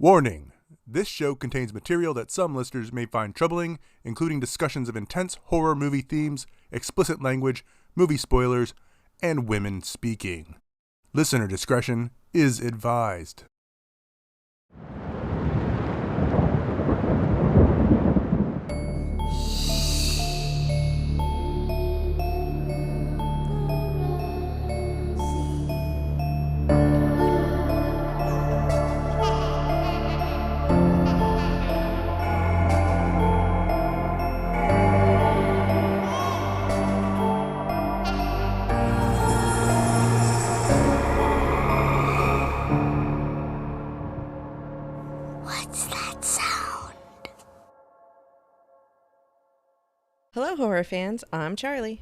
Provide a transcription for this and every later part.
Warning! This show contains material that some listeners may find troubling, including discussions of intense horror movie themes, explicit language, movie spoilers, and women speaking. Listener discretion is advised. Hello, horror fans. I'm Charlie.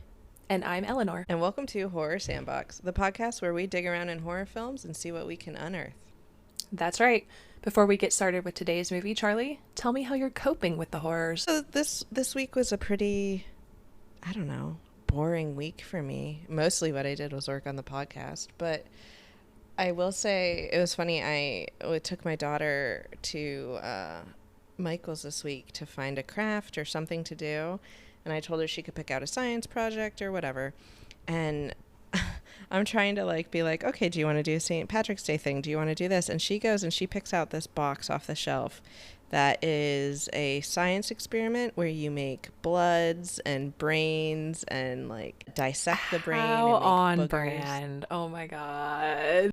And I'm Eleanor. And welcome to Horror Sandbox, the podcast where we dig around in horror films and see what we can unearth. That's right. Before we get started with today's movie, Charlie, tell me how you're coping with the horrors. So this week was a pretty, boring week for me. Mostly what I did was work on the podcast. But I will say it was funny. I took my daughter to Michael's this week to find a craft or something to do. And I told her she could pick out a science project or whatever. And I'm trying to be like, okay, do you want to do a St. Patrick's Day thing? Do you want to do this? And she goes and she picks out this box off the shelf that is a science experiment where you make bloods and brains and dissect the brain. How and make on boogers. brand. Oh my God.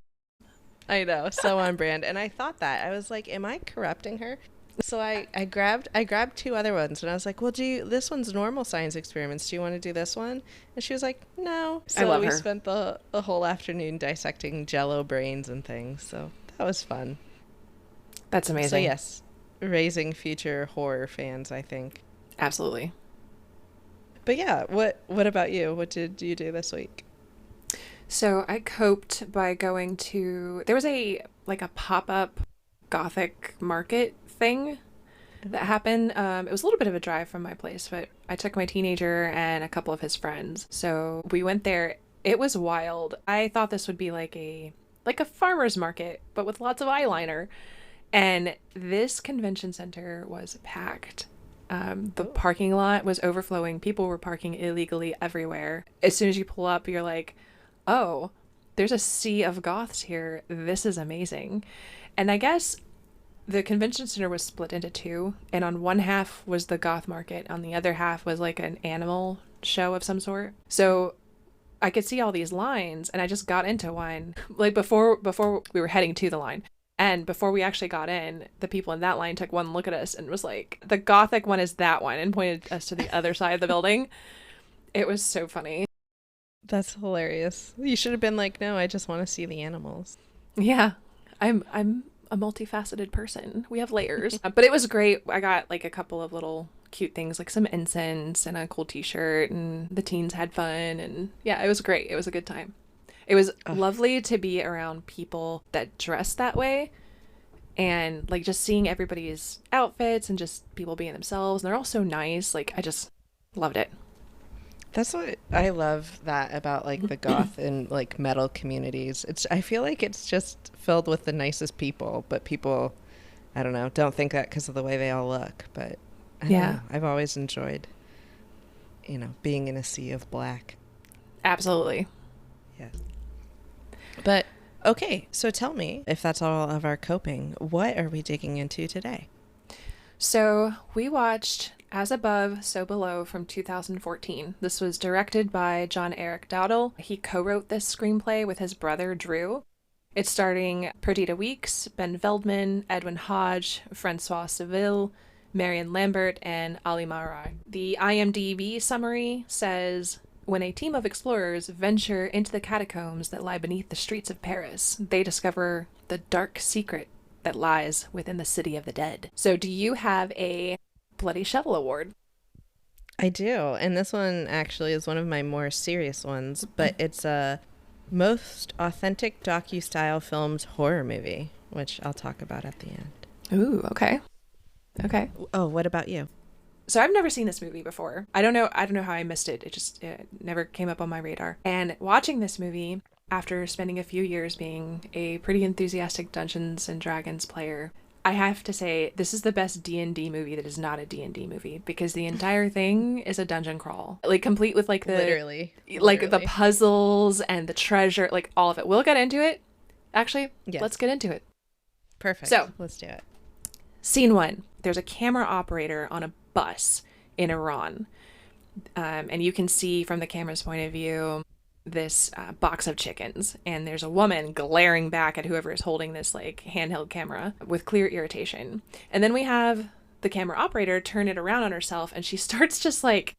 I know, so on brand. And I thought that. I was like, am I corrupting her? So I grabbed two other ones and I was like, well, this one's normal science experiments. Do you want to do this one? And she was like, no. So I love we her. spent the whole afternoon dissecting Jello brains and things. So that was fun. That's amazing. So yes, raising future horror fans, I think. Absolutely. But yeah, what about you? What did you do this week? So I coped by going to, there was a pop-up Gothic market thing that happened. It was a little bit of a drive from my place, but I took my teenager and a couple of his friends. So we went there. It was wild. I thought this would be like a farmer's market, but with lots of eyeliner. And this convention center was packed. The parking lot was overflowing. People were parking illegally everywhere. As soon as you pull up, you're like, oh, there's a sea of goths here. This is amazing. And I guess the convention center was split into two, and on one half was the goth market. On the other half was an animal show of some sort. So I could see all these lines, and I just got into one. Before we were heading to the line. And before we actually got in, the people in that line took one look at us and was like, the Gothic one is that one, and pointed us to the other side of the building. It was so funny. That's hilarious. You should have been like, no, I just want to see the animals. Yeah, I'm a multifaceted person. We have layers. But it was great. I got a couple of little cute things, like some incense and a cool t-shirt, and the teens had fun. And yeah, it was great. It was a good time. It was lovely to be around people that dress that way, and just seeing everybody's outfits and just people being themselves. And they're all so nice. I just loved it. That's what I love that about the goth and metal communities. I feel like it's just filled with the nicest people, but people, I don't know, don't think that because of the way they all look. But I don't know. I've always enjoyed, being in a sea of black. Absolutely. Yes. But okay, so tell me, if that's all of our coping, what are we digging into today? So we watched As Above, So Below from 2014. This was directed by John Eric Dowdle. He co-wrote this screenplay with his brother, Drew. It's starring Perdita Weeks, Ben Veldman, Edwin Hodge, Francois Seville, Marion Lambert, and Ali Marai. The IMDb summary says, when a team of explorers venture into the catacombs that lie beneath the streets of Paris, they discover the dark secret that lies within the city of the dead. So do you have a Bloody Shovel Award? I do, and this one actually is one of my more serious ones, but it's a most authentic docu-style films horror movie, which I'll talk about at the end. Ooh, okay. Okay. Oh, what about you? So I've never seen this movie before. I don't know how I missed it. It never came up on my radar. And watching this movie, after spending a few years being a pretty enthusiastic Dungeons and Dragons player, I have to say, this is the best D&D movie that is not a D&D movie, because the entire thing is a dungeon crawl. Like, complete with, like, the... Literally. Like, the puzzles and the treasure, like, all of it. We'll get into it. Actually, Yes. Let's get into it. Perfect. So, let's do it. Scene 1. There's a camera operator on a bus in Iran. And you can see from the camera's point of view this box of chickens, and there's a woman glaring back at whoever is holding this like handheld camera with clear irritation. And then we have the camera operator turn it around on herself, and she starts just like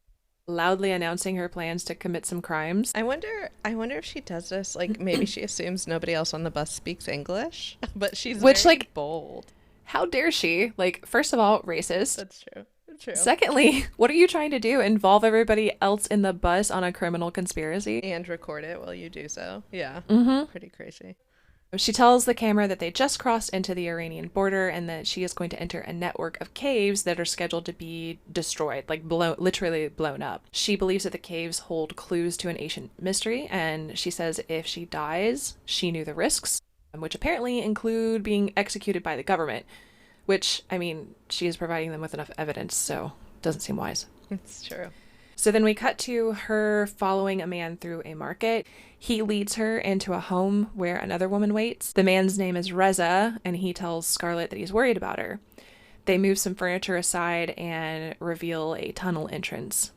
loudly announcing her plans to commit some crimes. I wonder if she does this, like, maybe she assumes nobody else on the bus speaks English, but she's very like bold. How dare she? Like, first of all, racist. That's true. True. Secondly, what are you trying to do? Involve everybody else in the bus on a criminal conspiracy? And record it while you do so. Yeah. Pretty crazy. She tells the camera that they just crossed into the Iranian border and that she is going to enter a network of caves that are scheduled to be destroyed, like literally blown up. She believes that the caves hold clues to an ancient mystery, and she says if she dies, she knew the risks, which apparently include being executed by the government. Which, I mean, she is providing them with enough evidence, so doesn't seem wise. It's true. So then we cut to her following a man through a market. He leads her into a home where another woman waits. The man's name is Reza, and he tells Scarlett that he's worried about her. They move some furniture aside and reveal a tunnel entrance.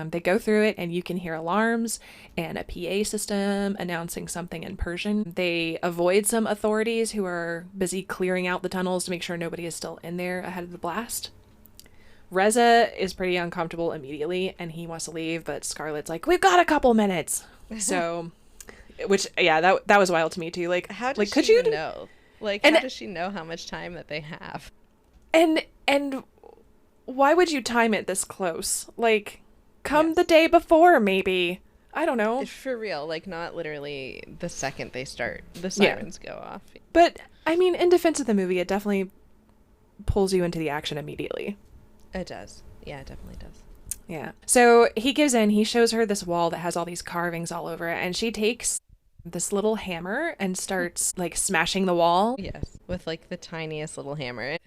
They go through it, and you can hear alarms and a PA system announcing something in Persian. They avoid some authorities who are busy clearing out the tunnels to make sure nobody is still in there ahead of the blast. Reza is pretty uncomfortable immediately, and he wants to leave, but Scarlett's like, "We've got a couple minutes." So, which, yeah, that was wild to me too. Like, how does like, she could you even know? Like, how does she know how much time that they have? And why would you time it this close? Like, come the day before, maybe. I don't know. For real, like, not literally the second they start, the sirens go off. But, I mean, in defense of the movie, it definitely pulls you into the action immediately. It does. Yeah, it definitely does. Yeah. So he gives in. He shows her this wall that has all these carvings all over it, and she takes this little hammer and starts, like, smashing the wall. Yes, with, like, the tiniest little hammer.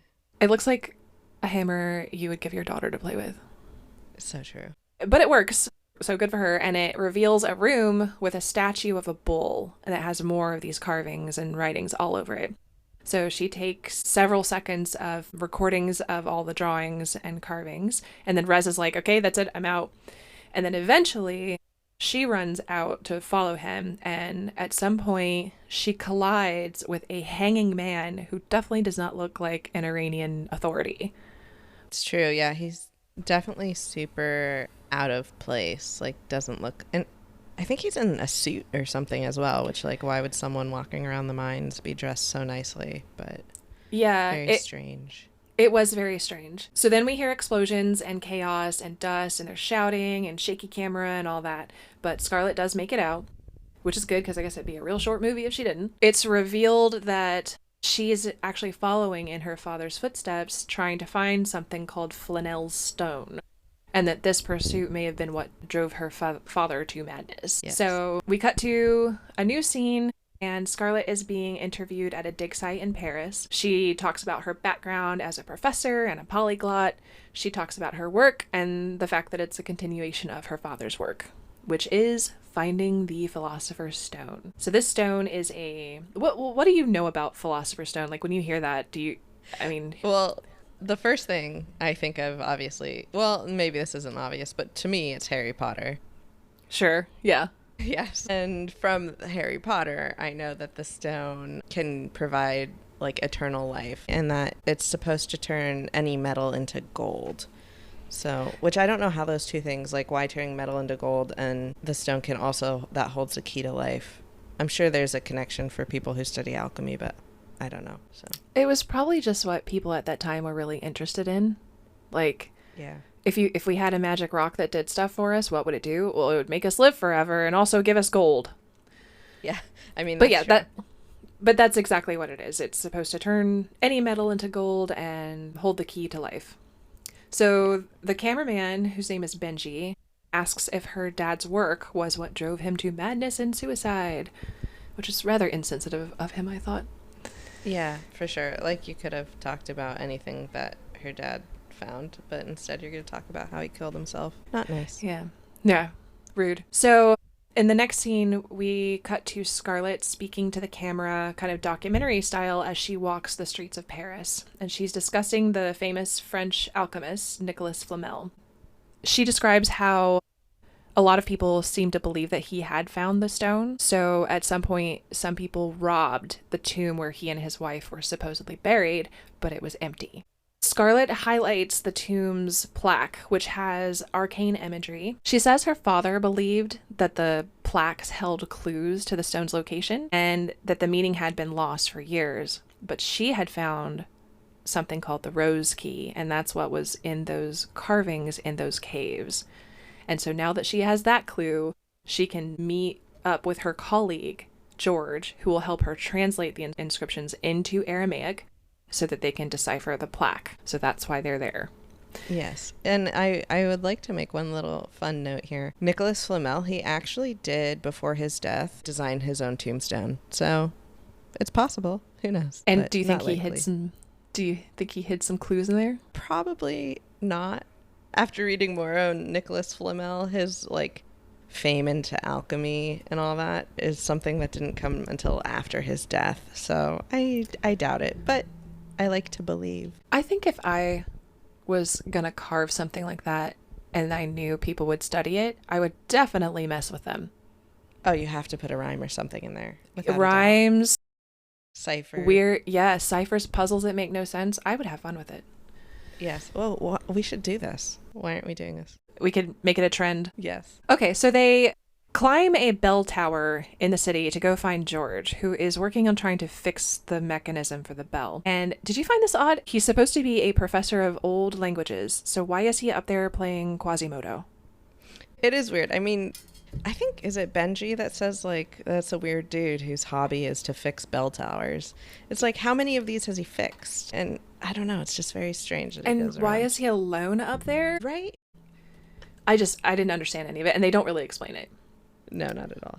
It looks like a hammer you would give your daughter to play with. So true. But it works, so good for her, and it reveals a room with a statue of a bull that has more of these carvings and writings all over it. So she takes several seconds of recordings of all the drawings and carvings, and then Rez is like, "Okay, that's it, I'm out." And then eventually she runs out to follow him, and at some point she collides with a hanging man who definitely does not look like an Iranian authority. It's true, yeah, he's definitely super out of place, like, doesn't look, and I think he's in a suit or something as well, which, like, why would someone walking around the mines be dressed so nicely? But yeah, very strange. It was very strange. So then we hear explosions and chaos and dust, and they're shouting and shaky camera and all that, but Scarlett does make it out, which is good because I guess it'd be a real short movie if she didn't. It's revealed that she is actually following in her father's footsteps, trying to find something called Flanell's Stone, and that this pursuit may have been what drove her father to madness. Yes. So we cut to a new scene, and Scarlett is being interviewed at a dig site in Paris. She talks about her background as a professor and a polyglot. She talks about her work and the fact that it's a continuation of her father's work, which is finding the Philosopher's Stone. So this stone is a... What do you know about Philosopher's Stone? Like, when you hear that, Well, the first thing I think of, obviously... Well, maybe this isn't obvious, but to me, it's Harry Potter. Sure, yeah. Yes. And from Harry Potter, I know that the stone can provide, like, eternal life, and that it's supposed to turn any metal into gold. So, which I don't know how those two things, like, why turning metal into gold and the stone can also, that holds the key to life. I'm sure there's a connection for people who study alchemy, but I don't know. So it was probably just what people at that time were really interested in. Like, yeah. If we had a magic rock that did stuff for us, what would it do? Well, it would make us live forever and also give us gold. Yeah. I mean, but yeah, but that's exactly what it is. It's supposed to turn any metal into gold and hold the key to life. So the cameraman, whose name is Benji, asks if her dad's work was what drove him to madness and suicide, which is rather insensitive of him, I thought. Yeah, for sure. Like, you could have talked about anything that her dad found, but instead you're going to talk about how he killed himself. Not nice. Yeah. Yeah. Rude. So in the next scene, we cut to Scarlett speaking to the camera, kind of documentary style, as she walks the streets of Paris. And she's discussing the famous French alchemist, Nicolas Flamel. She describes how a lot of people seem to believe that he had found the stone. So at some point, some people robbed the tomb where he and his wife were supposedly buried, but it was empty. Scarlett highlights the tomb's plaque, which has arcane imagery. She says her father believed that the plaques held clues to the stone's location and that the meaning had been lost for years. But she had found something called the rose key, and that's what was in those carvings in those caves. And so now that she has that clue, she can meet up with her colleague, George, who will help her translate the inscriptions into Aramaic so that they can decipher the plaque. So that's why they're there. Yes. And I would like to make one little fun note here. Nicolas Flamel, he actually did, before his death, design his own tombstone. So it's possible. Who knows? And But do you not think he hid some clues in there? Probably not. After reading more on Nicolas Flamel, his fame into alchemy and all that is something that didn't come until after his death. So I doubt it, but I like to believe. I think if I was gonna carve something like that and I knew people would study it, I would definitely mess with them. Oh, you have to put a rhyme or something in there. Without a doubt. Rhymes, Cipher. weird, yeah, ciphers, puzzles that make no sense. I would have fun with it. Yes. Well, we should do this. Why aren't we doing this? We could make it a trend. Yes. Okay, so they climb a bell tower in the city to go find George, who is working on trying to fix the mechanism for the bell. And did you find this odd? He's supposed to be a professor of old languages, so why is he up there playing Quasimodo? It is weird. I mean, I think, is it Benji that says, that's a weird dude whose hobby is to fix bell towers? It's how many of these has he fixed? And I don't know. It's just very strange that he And goes why around. is he alone up there? Right? I didn't understand any of it, and they don't really explain it. No, not at all.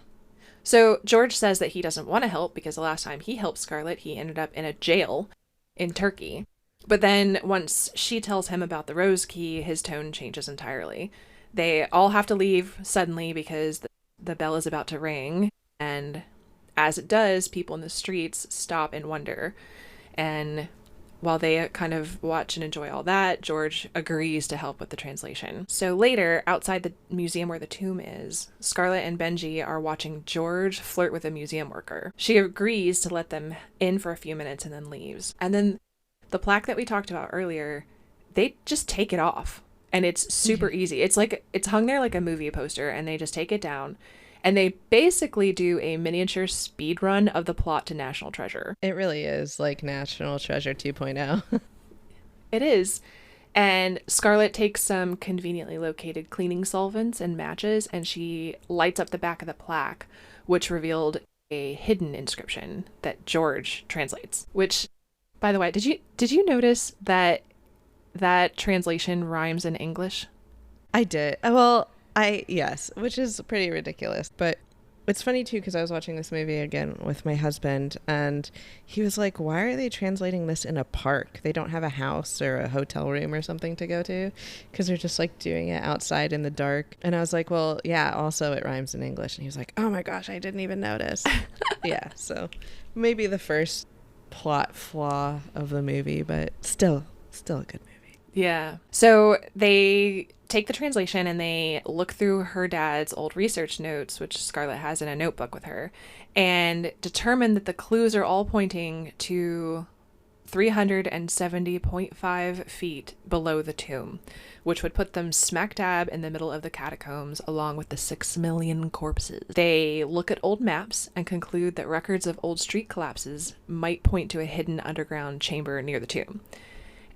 So George says that he doesn't want to help because the last time he helped Scarlett, he ended up in a jail in Turkey. But then once she tells him about the rose key, his tone changes entirely. They all have to leave suddenly because the bell is about to ring. And as it does, people in the streets stop and wonder. And while they kind of watch and enjoy all that, George agrees to help with the translation. So later, outside the museum where the tomb is, Scarlett and Benji are watching George flirt with a museum worker. She agrees to let them in for a few minutes and then leaves. And then the plaque that we talked about earlier, they just take it off. And it's super easy. It's hung there like a movie poster, and they just take it down. And they basically do a miniature speed run of the plot to National Treasure. It really is like National Treasure 2.0. It is. And Scarlett takes some conveniently located cleaning solvents and matches, and she lights up the back of the plaque, which revealed a hidden inscription that George translates. Which, by the way, did you notice that translation rhymes in English? I did. Well, yes, which is pretty ridiculous. But it's funny, too, because I was watching this movie again with my husband, and he was like, why are they translating this in a park? They don't have a house or a hotel room or something to go to, because they're just doing it outside in the dark. And I was like, well, yeah, also it rhymes in English. And he was like, oh my gosh, I didn't even notice. Yeah, so maybe the first plot flaw of the movie, but still a good movie. Yeah. So they take the translation and they look through her dad's old research notes, which Scarlett has in a notebook with her, and determine that the clues are all pointing to 370.5 feet below the tomb, which would put them smack dab in the middle of the catacombs along with the 6 million corpses. They look at old maps and conclude that records of old street collapses might point to a hidden underground chamber near the tomb.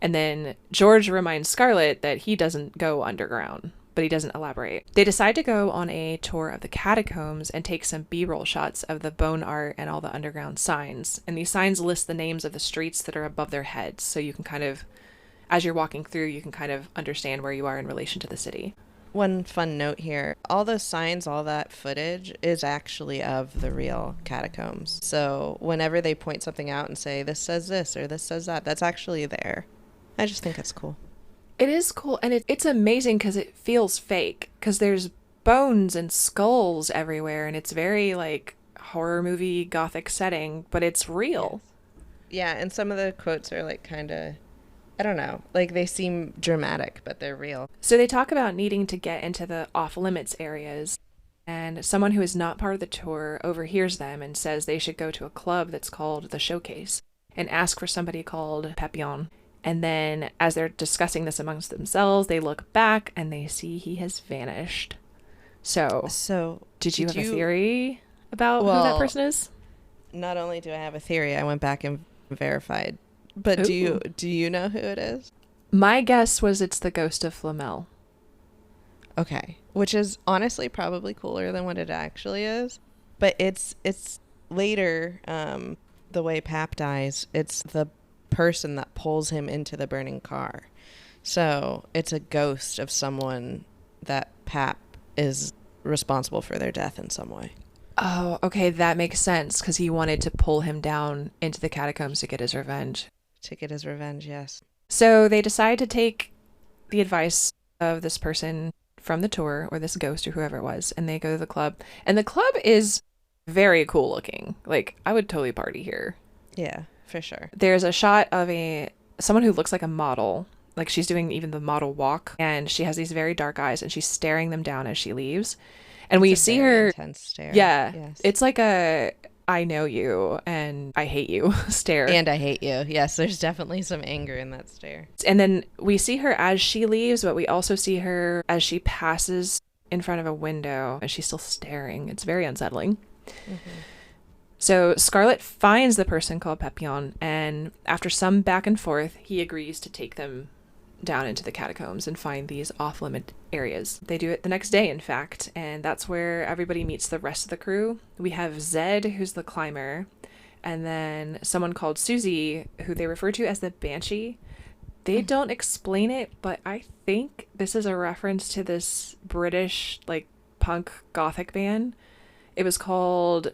And then George reminds Scarlett that he doesn't go underground, but he doesn't elaborate. They decide to go on a tour of the catacombs and take some B-roll shots of the bone art and all the underground signs. And these signs list the names of the streets that are above their heads, so you can kind of, as you're walking through, you can kind of understand where you are in relation to the city. One fun note here, all those signs, all that footage is actually of the real catacombs. So whenever they point something out and say, this says this or this says that, that's actually there. I just think it's cool. It is cool, and it's amazing because it feels fake, because there's bones and skulls everywhere, and it's very, like, horror movie gothic setting, but it's real. Yeah, and some of the quotes are, like, kind of, I don't know, like, they seem dramatic, but they're real. So they talk about needing to get into the off-limits areas, and someone who is not part of the tour overhears them and says they should go to a club that's called The Showcase and ask for somebody called Papillon. And then as they're discussing this amongst themselves, they look back and they see he has vanished. So did you have a theory about who that person is? Not only do I have a theory, I went back and verified. But Ooh. do you know who it is? My guess was it's the ghost of Flamel. Okay. Which is honestly probably cooler than what it actually is. But it's later, the way Pap dies, it's the person that pulls him into the burning car. So it's a ghost of someone that Pap is responsible for their death in some way. Oh, okay, that makes sense, because he wanted to pull him down into the catacombs to get his revenge. To get his revenge, yes. So they decide to take the advice of this person from the tour, or this ghost or whoever it was, and they go to the club. And the club is very cool looking. Like, I would totally party here. Yeah, for sure. There's a shot of someone who looks like a model. Like, she's doing even the model walk, and she has these very dark eyes, and she's staring them down as she leaves. And we see her intense stare. Yeah. Yes. It's like a I know you and I hate you stare. And I hate you. Yes, there's definitely some anger in that stare. And then we see her as she leaves, but we also see her as she passes in front of a window and she's still staring. It's very unsettling. Mm-hmm. So Scarlett finds the person called Papillon, and after some back and forth, he agrees to take them down into the catacombs and find these off-limit areas. They do it the next day, in fact, and that's where everybody meets the rest of the crew. We have Zed, who's the climber, and then someone called Susie, who they refer to as the Banshee. They don't explain it, but I think this is a reference to this British, like, punk gothic band. It was called,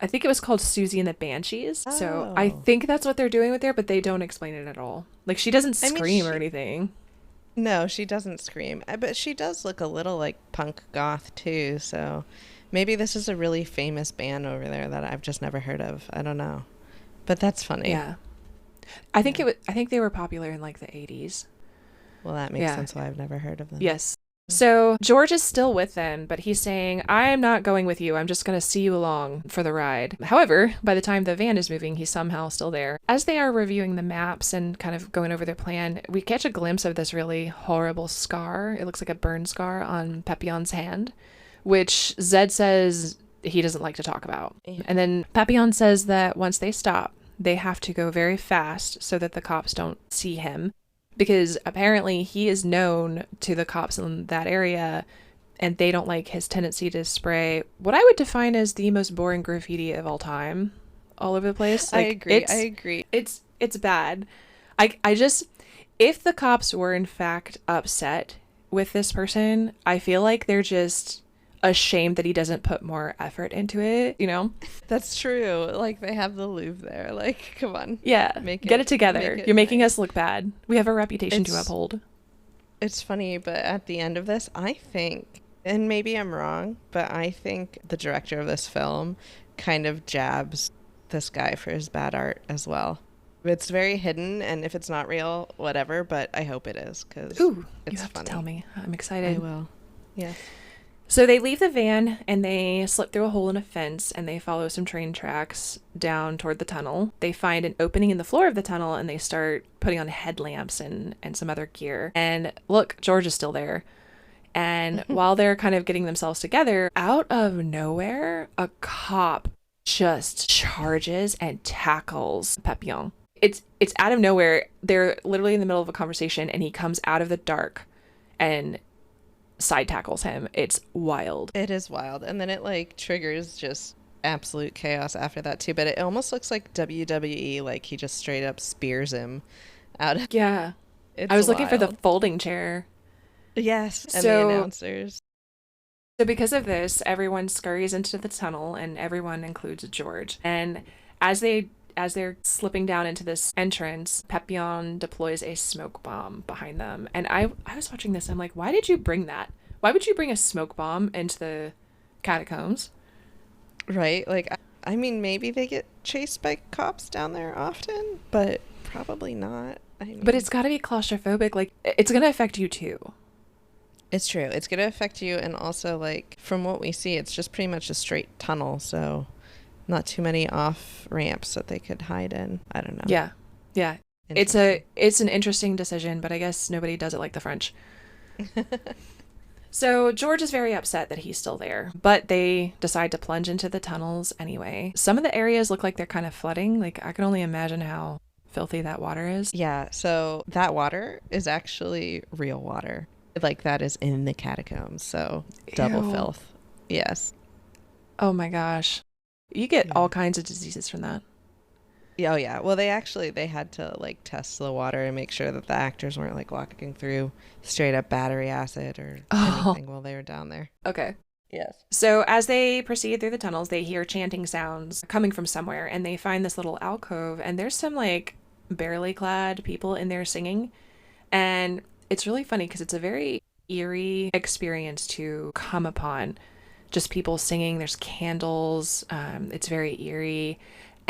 I think it was called Susie and the Banshees. Oh. So I think that's what they're doing with there, but they don't explain it at all. Like, she doesn't scream or anything. No, she doesn't scream. But she does look a little like punk goth too. So maybe this is a really famous band over there that I've just never heard of. I don't know. But that's funny. Yeah. I think they were popular in like the 80s. Well, that makes sense why I've never heard of them. Yes. So George is still with them, but he's saying, I'm not going with you. I'm just going to see you along for the ride. However, by the time the van is moving, he's somehow still there. As they are reviewing the maps and kind of going over their plan, we catch a glimpse of this really horrible scar. It looks like a burn scar on Papillon's hand, which Zed says he doesn't like to talk about. Yeah. And then Papillon says that once they stop, they have to go very fast so that the cops don't see him. Because apparently he is known to the cops in that area, and they don't like his tendency to spray what I would define as the most boring graffiti of all time all over the place. Like, I agree. It's bad. I just, if the cops were in fact upset with this person, I feel like they're just ashamed that he doesn't put more effort into it, you know? That's true. Like, they have the Louvre there. Like, come on. Yeah. Get it together. You're making us look bad. We have a reputation to uphold. It's funny, but at the end of this, I think, and maybe I'm wrong, but I think the director of this film kind of jabs this guy for his bad art as well. It's very hidden, and if it's not real, whatever, but I hope it is, because it's funny. You have to tell me. I'm excited. I will. Yeah. So they leave the van and they slip through a hole in a fence and they follow some train tracks down toward the tunnel. They find an opening in the floor of the tunnel and they start putting on headlamps and some other gear. And look, George is still there. And while they're kind of getting themselves together, out of nowhere, a cop just charges and tackles Papillon. It's out of nowhere. They're literally in the middle of a conversation and he comes out of the dark and side tackles him. It's wild. It is wild. And then it like triggers just absolute chaos after that too. But it almost looks like WWE, like he just straight up spears him out of... Yeah. It's I was wild. looking for the folding chair. Yes, and the So, announcers. so because of this, everyone scurries into the tunnel, and everyone includes George. And as they're slipping down into this entrance, Pepion deploys a smoke bomb behind them. And I was watching this, and I'm like, why did you bring that? Why would you bring a smoke bomb into the catacombs? Right? Like, I mean, maybe they get chased by cops down there often, but probably not. I mean, But it's got to be claustrophobic. Like, it's going to affect you too. it's true. It's going to affect you. And also, like, from what we see, it's just pretty much a straight tunnel. So, not too many off ramps that they could hide in. I don't know. Yeah. Yeah. It's an interesting decision, but I guess nobody does it like the French. So George is very upset that he's still there, but they decide to plunge into the tunnels anyway. Some of the areas look like they're kind of flooding. Like, I can only imagine how filthy that water is. Yeah. So, that water is actually real water. Like, that is in the catacombs. So, double Ew. filth. Yes. Oh my gosh. You get all kinds of diseases from that. Yeah, oh yeah. Well, they had to like test the water and make sure that the actors weren't like walking through straight up battery acid or anything while they were down there. Okay. Yes. So as they proceed through the tunnels, they hear chanting sounds coming from somewhere, and they find this little alcove, and there's some like barely clad people in there singing. And it's really funny because it's a very eerie experience to come upon. Just people singing, there's candles, it's very eerie.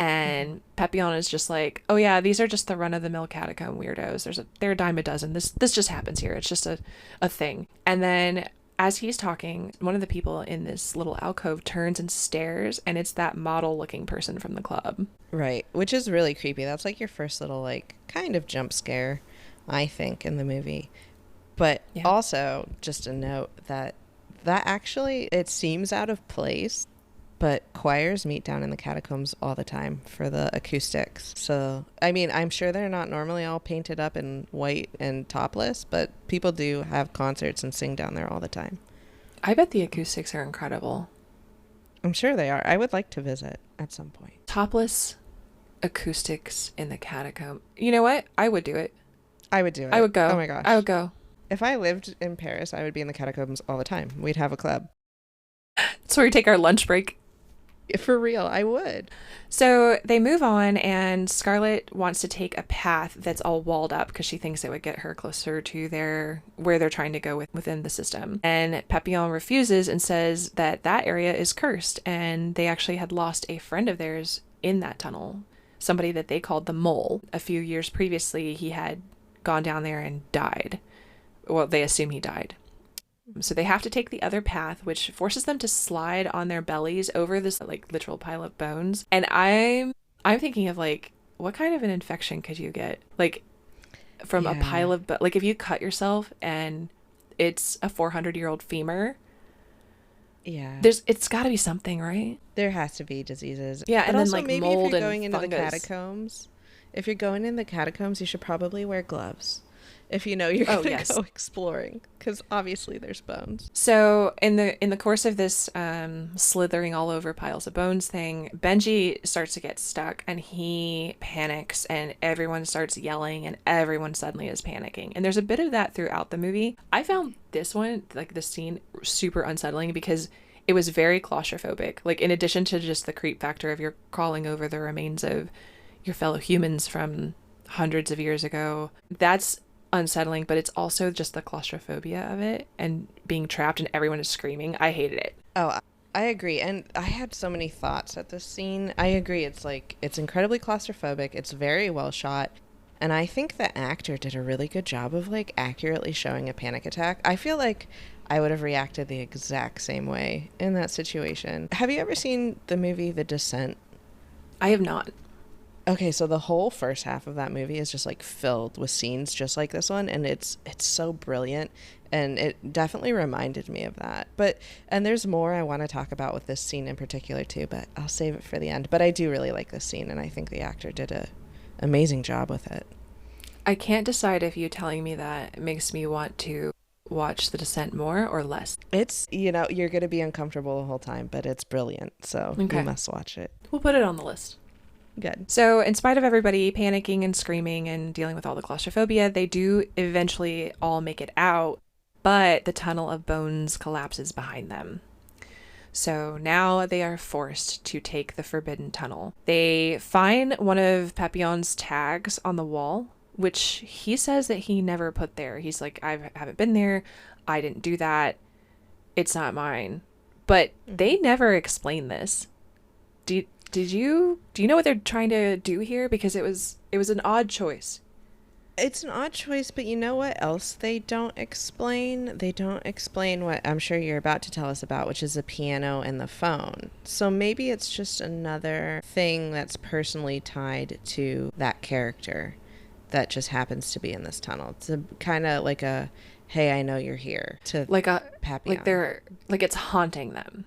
And Pepion is just like, oh yeah, these are just the run-of-the-mill catacomb weirdos. They're a dime a dozen. This just happens here. It's just a thing. And then as he's talking, one of the people in this little alcove turns and stares, and it's that model-looking person from the club. Right, which is really creepy. That's like your first little like kind of jump scare, I think, in the movie. But also just a note that actually it seems out of place. But choirs meet down in the catacombs all the time for the acoustics. So, I mean, I'm sure they're not normally all painted up in white and topless, but people do have concerts and sing down there all the time. I bet the acoustics are incredible. I'm sure they are. I would like to visit at some point. Topless acoustics in the catacomb. You know what? I would do it. I would do it. I would go. Oh my gosh. I would go. If I lived in Paris, I would be in the catacombs all the time. We'd have a club. That's where we take our lunch break. For real, I would. So they move on, and Scarlett wants to take a path that's all walled up because she thinks it would get her closer to where they're trying to go within the system. And Pepion refuses and says that area is cursed, and they actually had lost a friend of theirs in that tunnel, somebody that they called the Mole. A few years previously, he had gone down there and died. Well, they assume he died. So they have to take the other path, which forces them to slide on their bellies over this like literal pile of bones. And I'm thinking of like, what kind of an infection could you get? Like from a pile of, like if you cut yourself and it's a 400-year-old femur. Yeah. It's got to be something, right? There has to be diseases. Yeah, but and also, then like maybe mold if you're and going into fungus. the catacombs, if you're going in the catacombs, you should probably wear gloves. If you know you're going to go exploring, because obviously there's bones. So in the course of this slithering all over piles of bones thing, Benji starts to get stuck, and he panics, and everyone starts yelling, and everyone suddenly is panicking. And there's a bit of that throughout the movie. I found this one, like this scene, super unsettling because it was very claustrophobic. Like in addition to just the creep factor of you're crawling over the remains of your fellow humans from hundreds of years ago, that's unsettling, but it's also just the claustrophobia of it and being trapped and everyone is screaming. I hated it. Oh, I agree. And I had so many thoughts at this scene. I agree. It's like, it's incredibly claustrophobic. It's very well shot. And I think the actor did a really good job of like accurately showing a panic attack. I feel like I would have reacted the exact same way in that situation. Have you ever seen the movie The Descent? I have not. Okay, so the whole first half of that movie is just like filled with scenes just like this one, and it's so brilliant, and it definitely reminded me of that. And there's more I want to talk about with this scene in particular too, but I'll save it for the end. But I do really like this scene, and I think the actor did an amazing job with it. I can't decide if you telling me that makes me want to watch The Descent more or less. It's, you're going to be uncomfortable the whole time, but it's brilliant, so you must watch it. We'll put it on the list. Good. So in spite of everybody panicking and screaming and dealing with all the claustrophobia, they do eventually all make it out. but the tunnel of bones collapses behind them. So now they are forced to take the forbidden tunnel. They find one of Papillon's tags on the wall, which he says that he never put there. He's like, I haven't been there. I didn't do that. It's not mine. But they never explain this. Do you know what they're trying to do here? Because it was an odd choice. It's an odd choice, but you know what else they don't explain? They don't explain what I'm sure you're about to tell us about, which is the piano and the phone. So maybe it's just another thing that's personally tied to that character that just happens to be in this tunnel. It's kind of like a, hey, I know you're here, to Like a Papillon. like it's haunting them.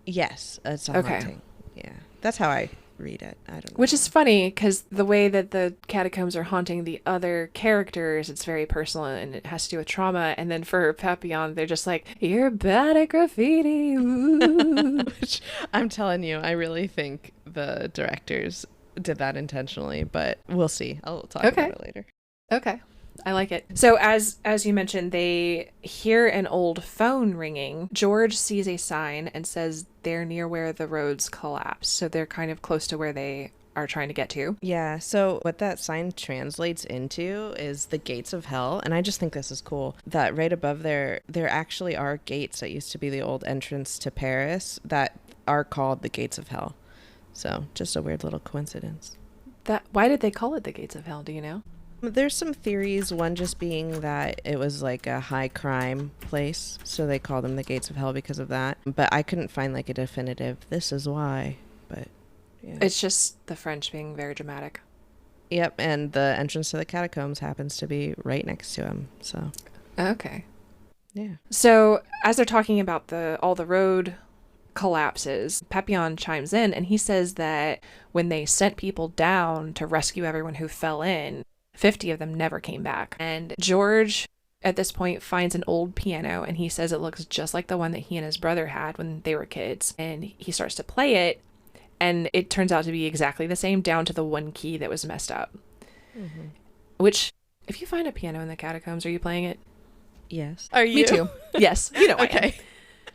Yes, it's a haunting. Yeah, that's how I read it. I don't know. Which is funny because the way that the catacombs are haunting the other characters, it's very personal and it has to do with trauma. And then for Papillon, they're just like, you're bad at graffiti. Which I'm telling you, I really think the directors did that intentionally, but we'll see. I'll talk about it later. Okay. I like it. So as you mentioned, they hear an old phone ringing. George sees a sign and says they're near where the roads collapse. So they're kind of close to where they are trying to get to. Yeah, so what that sign translates into is the gates of hell. And I just think this is cool that right above there actually are gates that used to be the old entrance to Paris that are called the gates of hell. So just a weird little coincidence. Why did they call it the gates of hell? Do you know? There's some theories, one just being that it was like a high crime place, so they call them the gates of hell because of that. But I couldn't find like a definitive, this is why, but yeah. It's just the French being very dramatic. Yep, and the entrance to the catacombs happens to be right next to him, so. Okay. Yeah. So as they're talking about all the road collapses, Papillon chimes in and he says that when they sent people down to rescue everyone who fell in, 50 of them never came back. And George, at this point, finds an old piano, and he says it looks just like the one that he and his brother had when they were kids. And he starts to play it, and it turns out to be exactly the same, down to the one key that was messed up. Mm-hmm. Which, if you find a piano in the catacombs, are you playing it? Yes. Are you? Me too. Yes. You know okay. I am.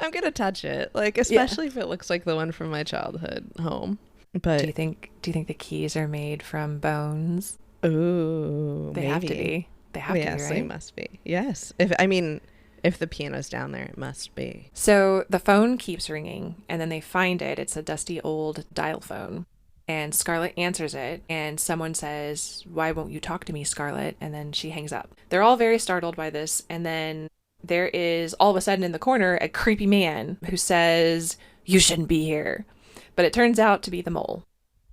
I'm going to touch it, like, especially if it looks like the one from my childhood home. But do you think the keys are made from bones? Ooh, they maybe. have to be. They have to be, right? Yes, they must be. Yes. If the piano's down there, it must be. So the phone keeps ringing, and then they find it. It's a dusty old dial phone. And Scarlett answers it, and someone says, "Why won't you talk to me, Scarlett?" And then she hangs up. They're all very startled by this, and then there is, all of a sudden in the corner, a creepy man who says, "You shouldn't be here." But it turns out to be the mole.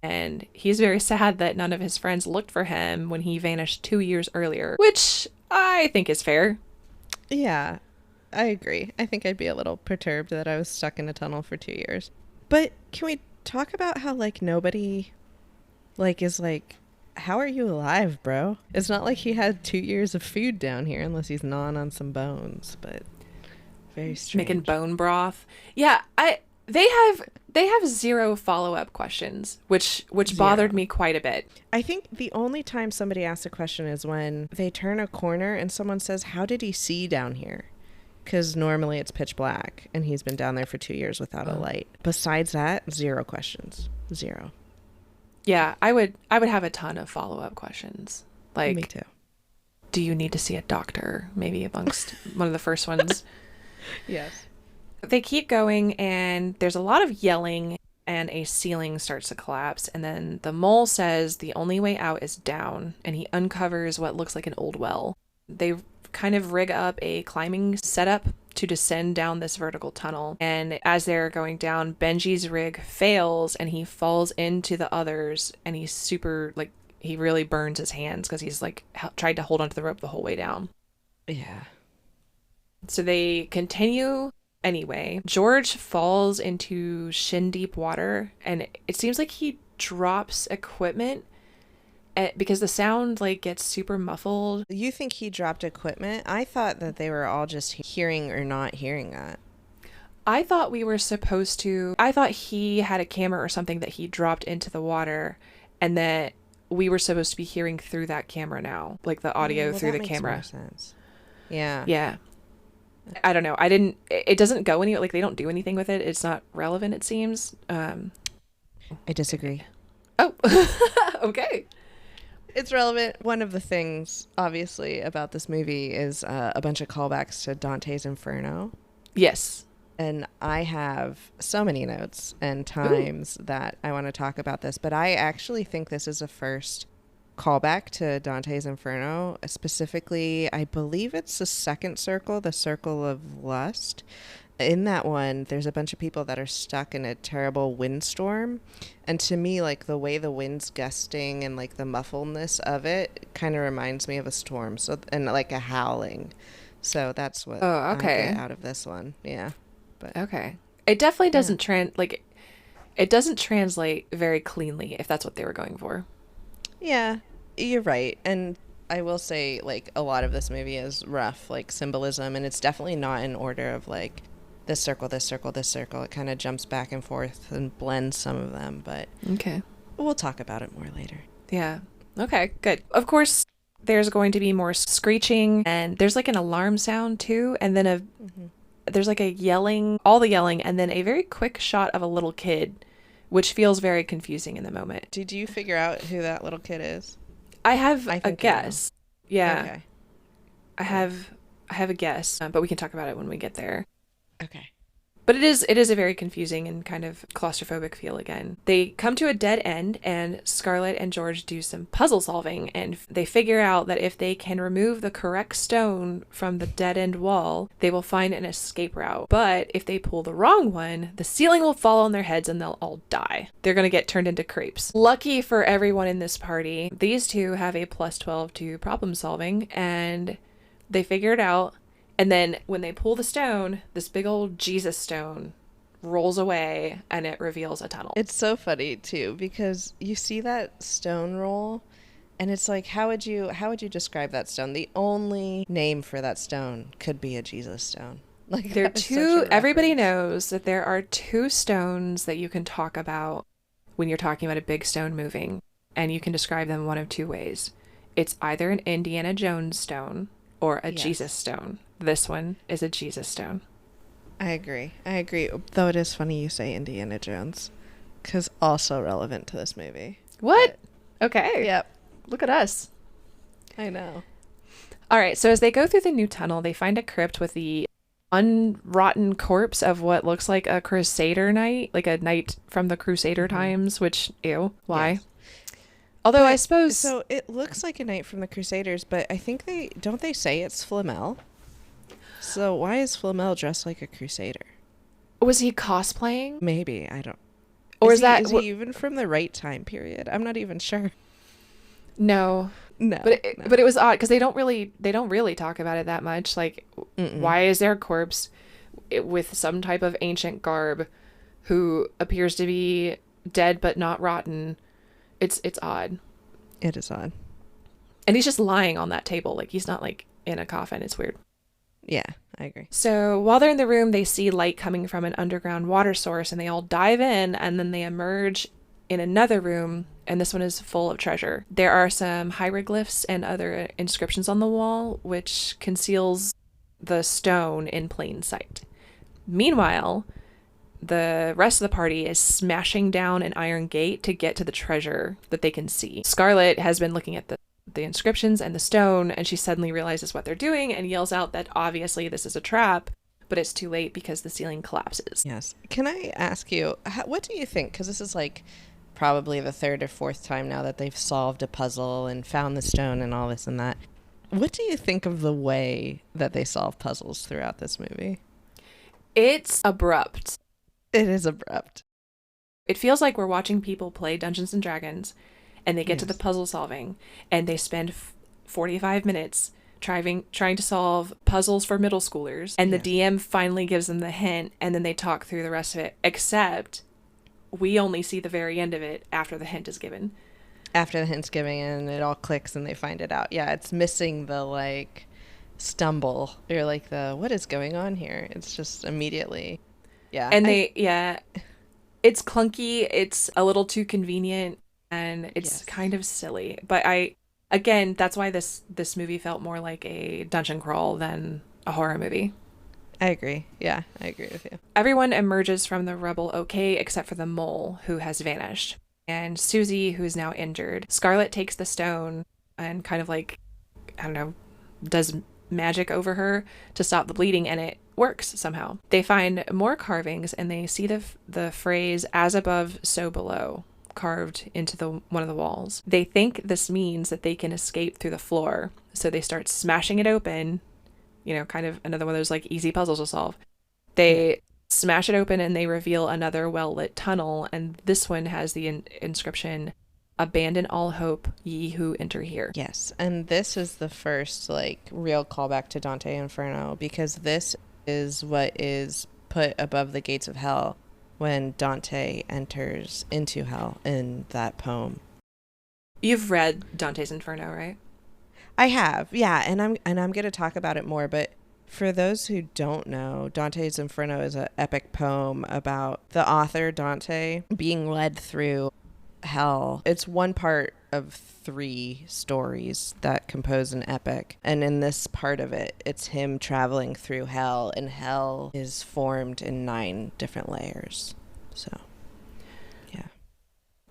And he's very sad that none of his friends looked for him when he vanished 2 years earlier, which I think is fair. Yeah, I agree. I think I'd be a little perturbed that I was stuck in a tunnel for 2 years. But can we talk about how, like, nobody, like, is like, how are you alive, bro? It's not like he had 2 years of food down here unless he's gnawing on some bones, but very strange. Making bone broth. Yeah, They have zero follow-up questions, which bothered me quite a bit. I think the only time somebody asks a question is when they turn a corner and someone says, "How did he see down here?" Because normally it's pitch black and he's been down there for 2 years without a light. Besides that, zero questions. Zero. Yeah, I would have a ton of follow-up questions. Like, me too. Do you need to see a doctor? Maybe amongst one of the first ones. Yes. They keep going, and there's a lot of yelling, and a ceiling starts to collapse. And then the mole says the only way out is down, and he uncovers what looks like an old well. They kind of rig up a climbing setup to descend down this vertical tunnel. And as they're going down, Benji's rig fails, and he falls into the others, and he's super, like, he really burns his hands because he's, like, tried to hold onto the rope the whole way down. Yeah. So they continue. Anyway, George falls into shin-deep water, and it seems like he drops equipment because the sound, like, gets super muffled. You think he dropped equipment? I thought that they were all just hearing or not hearing that. I thought he had a camera or something that he dropped into the water, and that we were supposed to be hearing through that camera now, like the audio through the camera. Makes more sense. Yeah. Yeah. I don't know. It doesn't go anywhere. Like, they don't do anything with it. It's not relevant, it seems. I disagree. Oh, okay. It's relevant. One of the things, obviously, about this movie is a bunch of callbacks to Dante's Inferno. Yes. And I have so many notes and times that I want to talk about this, but I actually think this is a first callback to Dante's Inferno. Specifically, I believe it's the second circle, the circle of lust. In that one, there's a bunch of people that are stuck in a terrible windstorm. And to me, like, the way the wind's gusting and, like, the muffledness of it kind of reminds me of a storm. So, and, like, a howling. So that's what I get out of this one. Yeah. But okay. It definitely doesn't it doesn't translate very cleanly, if that's what they were going for. Yeah, you're right. And I will say, like, a lot of this movie is rough, like, symbolism. And it's definitely not in order of, like, this circle, this circle, this circle. It kind of jumps back and forth and blends some of them, but okay, we'll talk about it more later. Yeah. Okay, good. Of course, there's going to be more screeching, and there's like an alarm sound too, and then there's like a yelling, all the yelling, and then a very quick shot of a little kid, which feels very confusing in the moment. Did you figure out who that little kid is? I have a guess. Yeah. Okay. I have a guess, but we can talk about it when we get there. Okay. But it is a very confusing and kind of claustrophobic feel again. They come to a dead end, and Scarlett and George do some puzzle solving, and they figure out that if they can remove the correct stone from the dead end wall, they will find an escape route. But if they pull the wrong one, the ceiling will fall on their heads and they'll all die. They're going to get turned into crepes. Lucky for everyone in this party, these two have a +12 to problem solving, and they figure it out. And then when they pull the stone, this big old Jesus stone rolls away and it reveals a tunnel. It's so funny too, because you see that stone roll and it's like, how would you describe that stone? The only name for that stone could be a Jesus stone. Like, there are two, everybody knows that there are two stones that you can talk about when you're talking about a big stone moving, and you can describe them one of two ways. It's either an Indiana Jones stone or a Jesus stone. This one is a Jesus stone. I agree. Though it is funny you say Indiana Jones, because also relevant to this movie. What? Okay. Yep. Look at us. I know. All right. So as they go through the new tunnel, they find a crypt with the unrotten corpse of what looks like a Crusader knight, like a knight from the Crusader times, which, ew, why? Yes. Although I suppose... So it looks like a knight from the Crusaders, but I think don't they say it's Flamel? So why is Flamel dressed like a Crusader? Was he cosplaying? Maybe, I don't... Or is he even from the right time period? I'm not even sure. No. But it was odd because they don't really talk about it that much. Like, why is there a corpse with some type of ancient garb who appears to be dead but not rotten? It's odd. It is odd. And he's just lying on that table. Like, he's not like in a coffin. It's weird. Yeah, I agree. So while they're in the room, they see light coming from an underground water source, and they all dive in, and then they emerge in another room, and this one is full of treasure. There are some hieroglyphs and other inscriptions on the wall, which conceals the stone in plain sight. Meanwhile, the rest of the party is smashing down an iron gate to get to the treasure that they can see. Scarlett has been looking at the inscriptions and the stone, and she suddenly realizes what they're doing and yells out that obviously this is a trap, but it's too late because the ceiling collapses. Yes. Can I ask you, what do you think? Because this is like probably the third or fourth time now that they've solved a puzzle and found the stone and all this and that. What do you think of the way that they solve puzzles throughout this movie? It's abrupt. It is abrupt. It feels like we're watching people play Dungeons and Dragons, and they get to the puzzle solving, and they spend 45 minutes trying to solve puzzles for middle schoolers, and the DM finally gives them the hint, and then they talk through the rest of it, except we only see the very end of it after the hint is given. After the hint's given, and it all clicks, and they find it out. Yeah, it's missing the, like, stumble, or, like, the, what is going on here? It's just immediately, And it's clunky, it's a little too convenient, and it's kind of silly. But again, that's why this movie felt more like a dungeon crawl than a horror movie. I agree. Yeah, I agree with you. Everyone emerges from the rubble okay, except for the mole, who has vanished. And Susie, who's now injured. Scarlet takes the stone and kind of like, I don't know, does magic over her to stop the bleeding, and it works somehow. They find more carvings, and they see the phrase "as above, so below" carved into one of the walls. They think this means that they can escape through the floor, so they start smashing it open. You know, kind of another one of those like easy puzzles to solve. They smash it open and they reveal another well-lit tunnel, and this one has the inscription, "Abandon all hope, ye who enter here." Yes, and this is the first like real callback to Dante Inferno, because this is what is put above the gates of hell when Dante enters into hell in that poem. You've read Dante's Inferno, right? I have, yeah, and I'm going to talk about it more, but for those who don't know, Dante's Inferno is an epic poem about the author Dante being led through hell. It's one part of 3 stories that compose an epic, and in this part of it, it's him traveling through hell, and hell is formed in 9 different layers. So, yeah.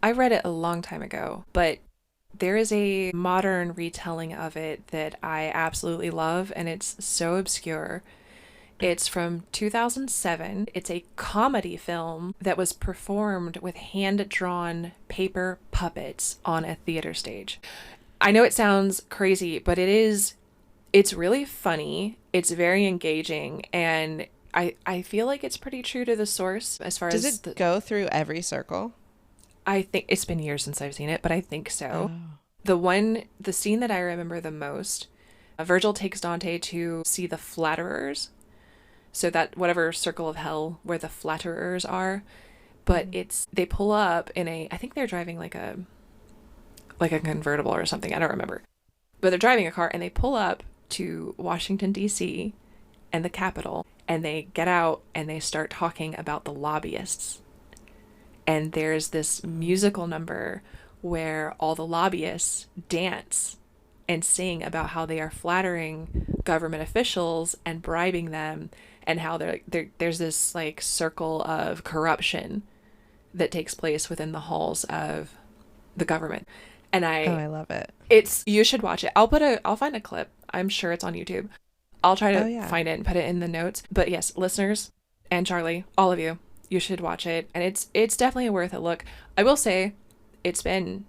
I read it a long time ago, but there is a modern retelling of it that I absolutely love, and it's so obscure. It's from 2007. It's a comedy film that was performed with hand-drawn paper puppets on a theater stage. I know it sounds crazy, but it's really funny. It's very engaging, and I feel like it's pretty true to the source as far as... Does it go through every circle? I think it's been years since I've seen it, but I think so. Oh. The scene that I remember the most, Virgil takes Dante to see the flatterers. So that whatever circle of hell where the flatterers are, but they pull up in I think they're driving like a convertible or something. I don't remember, but they're driving a car, and they pull up to Washington, D.C. and the Capitol, and they get out and they start talking about the lobbyists. And there's this musical number where all the lobbyists dance and sing about how they are flattering government officials and bribing them, and how there's this like circle of corruption that takes place within the halls of the government. And I love it. You should watch it. I'll find a clip. I'm sure it's on YouTube. I'll try to find it and put it in the notes. But yes, listeners and Charlie, all of you, you should watch it, and it's definitely worth a look. I will say, it's been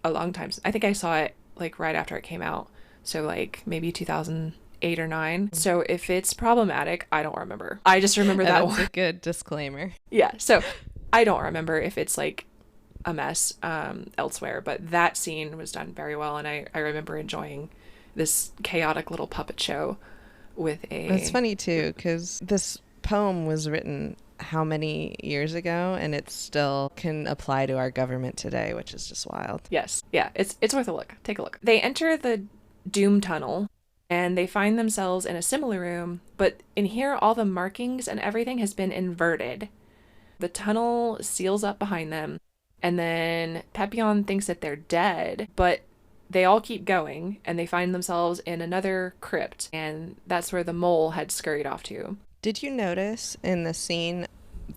a long time. I think I saw it like right after it came out, so like maybe 2008 or 9. So if it's problematic, I don't remember. I just remember that one. That's a good disclaimer. Yeah, so I don't remember if it's like a mess elsewhere, but that scene was done very well, and I remember enjoying this chaotic little puppet show with a... It's funny too, because this poem was written how many years ago, and it still can apply to our government today, which is just wild. Yes. Yeah, it's worth a look. Take a look. They enter the Doom Tunnel, and they find themselves in a similar room, but in here all the markings and everything has been inverted. The tunnel seals up behind them, and then Papillon thinks that they're dead, but they all keep going, and they find themselves in another crypt, and that's where the mole had scurried off to. Did you notice in the scene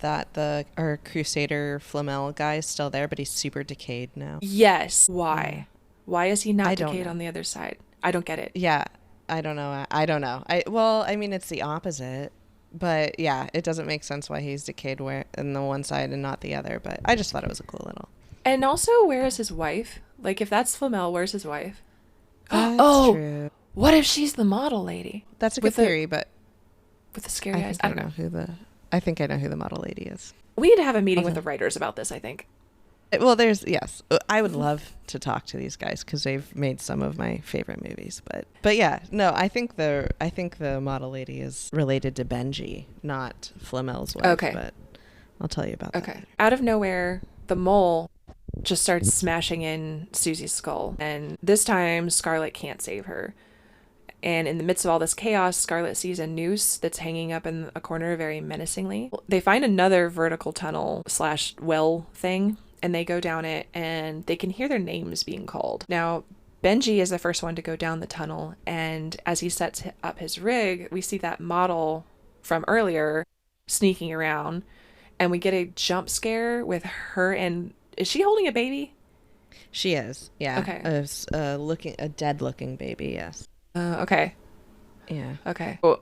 that our Crusader Flamel guy is still there, but he's super decayed now? Yes. Why? Why is he not decayed know. on the other side? I don't get it. Yeah, I don't know. I mean, it's the opposite, but yeah, it doesn't make sense why he's decayed in the one side and not the other, but I just thought it was a cool little... And also, where is his wife? Like, if that's Flamel, where's his wife? That's true. What if she's the model lady? That's a good theory, but... With the scary eyes? I don't know. I think I know who the model lady is. We need to have a meeting with the writers about this, I think. Well, yes. I would love to talk to these guys because they've made some of my favorite movies. But yeah, no, I think the model lady is related to Benji, not Flamel's wife. Okay. But I'll tell you about that. Okay. Out of nowhere, the mole just starts smashing in Susie's skull. And this time, Scarlet can't save her. And in the midst of all this chaos, Scarlet sees a noose that's hanging up in a corner very menacingly. They find another vertical tunnel / well thing, and they go down it, and they can hear their names being called. Now, Benji is the first one to go down the tunnel, and as he sets up his rig, we see that model from earlier sneaking around, and we get a jump scare with her. And is she holding a baby? She is, yeah. Okay. A dead looking baby, yes. Okay. Yeah. Okay. Well,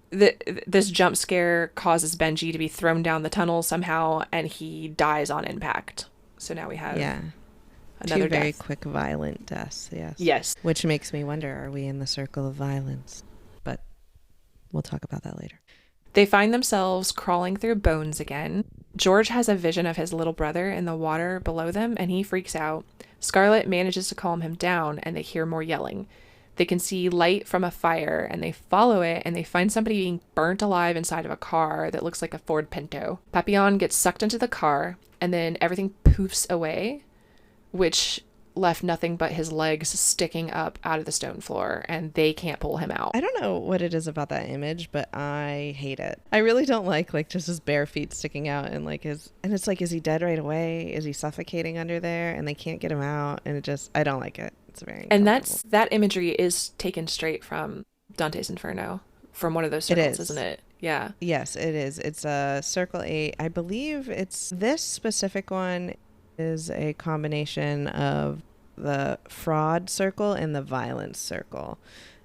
this jump scare causes Benji to be thrown down the tunnel somehow, and he dies on impact. So now we have another two very death. quick, violent deaths, yes. Yes. Which makes me wonder, are we in the circle of violence? But we'll talk about that later. They find themselves crawling through bones again. George has a vision of his little brother in the water below them, and he freaks out. Scarlett manages to calm him down, and they hear more yelling. They can see light from a fire, and they follow it, and they find somebody being burnt alive inside of a car that looks like a Ford Pinto. Papillon gets sucked into the car, and then everything poofs away, which left nothing but his legs sticking up out of the stone floor, and they can't pull him out. I don't know what it is about that image, but I hate it. I really don't like just his bare feet sticking out, and it's like, is he dead right away? Is he suffocating under there and they can't get him out? And I don't like it. It's very uncomfortable. And that imagery is taken straight from Dante's Inferno, from one of those circles, isn't it? Yeah. Yes, it is. It's Circle 8. I believe it's this specific one is a combination of the fraud circle and the violence circle.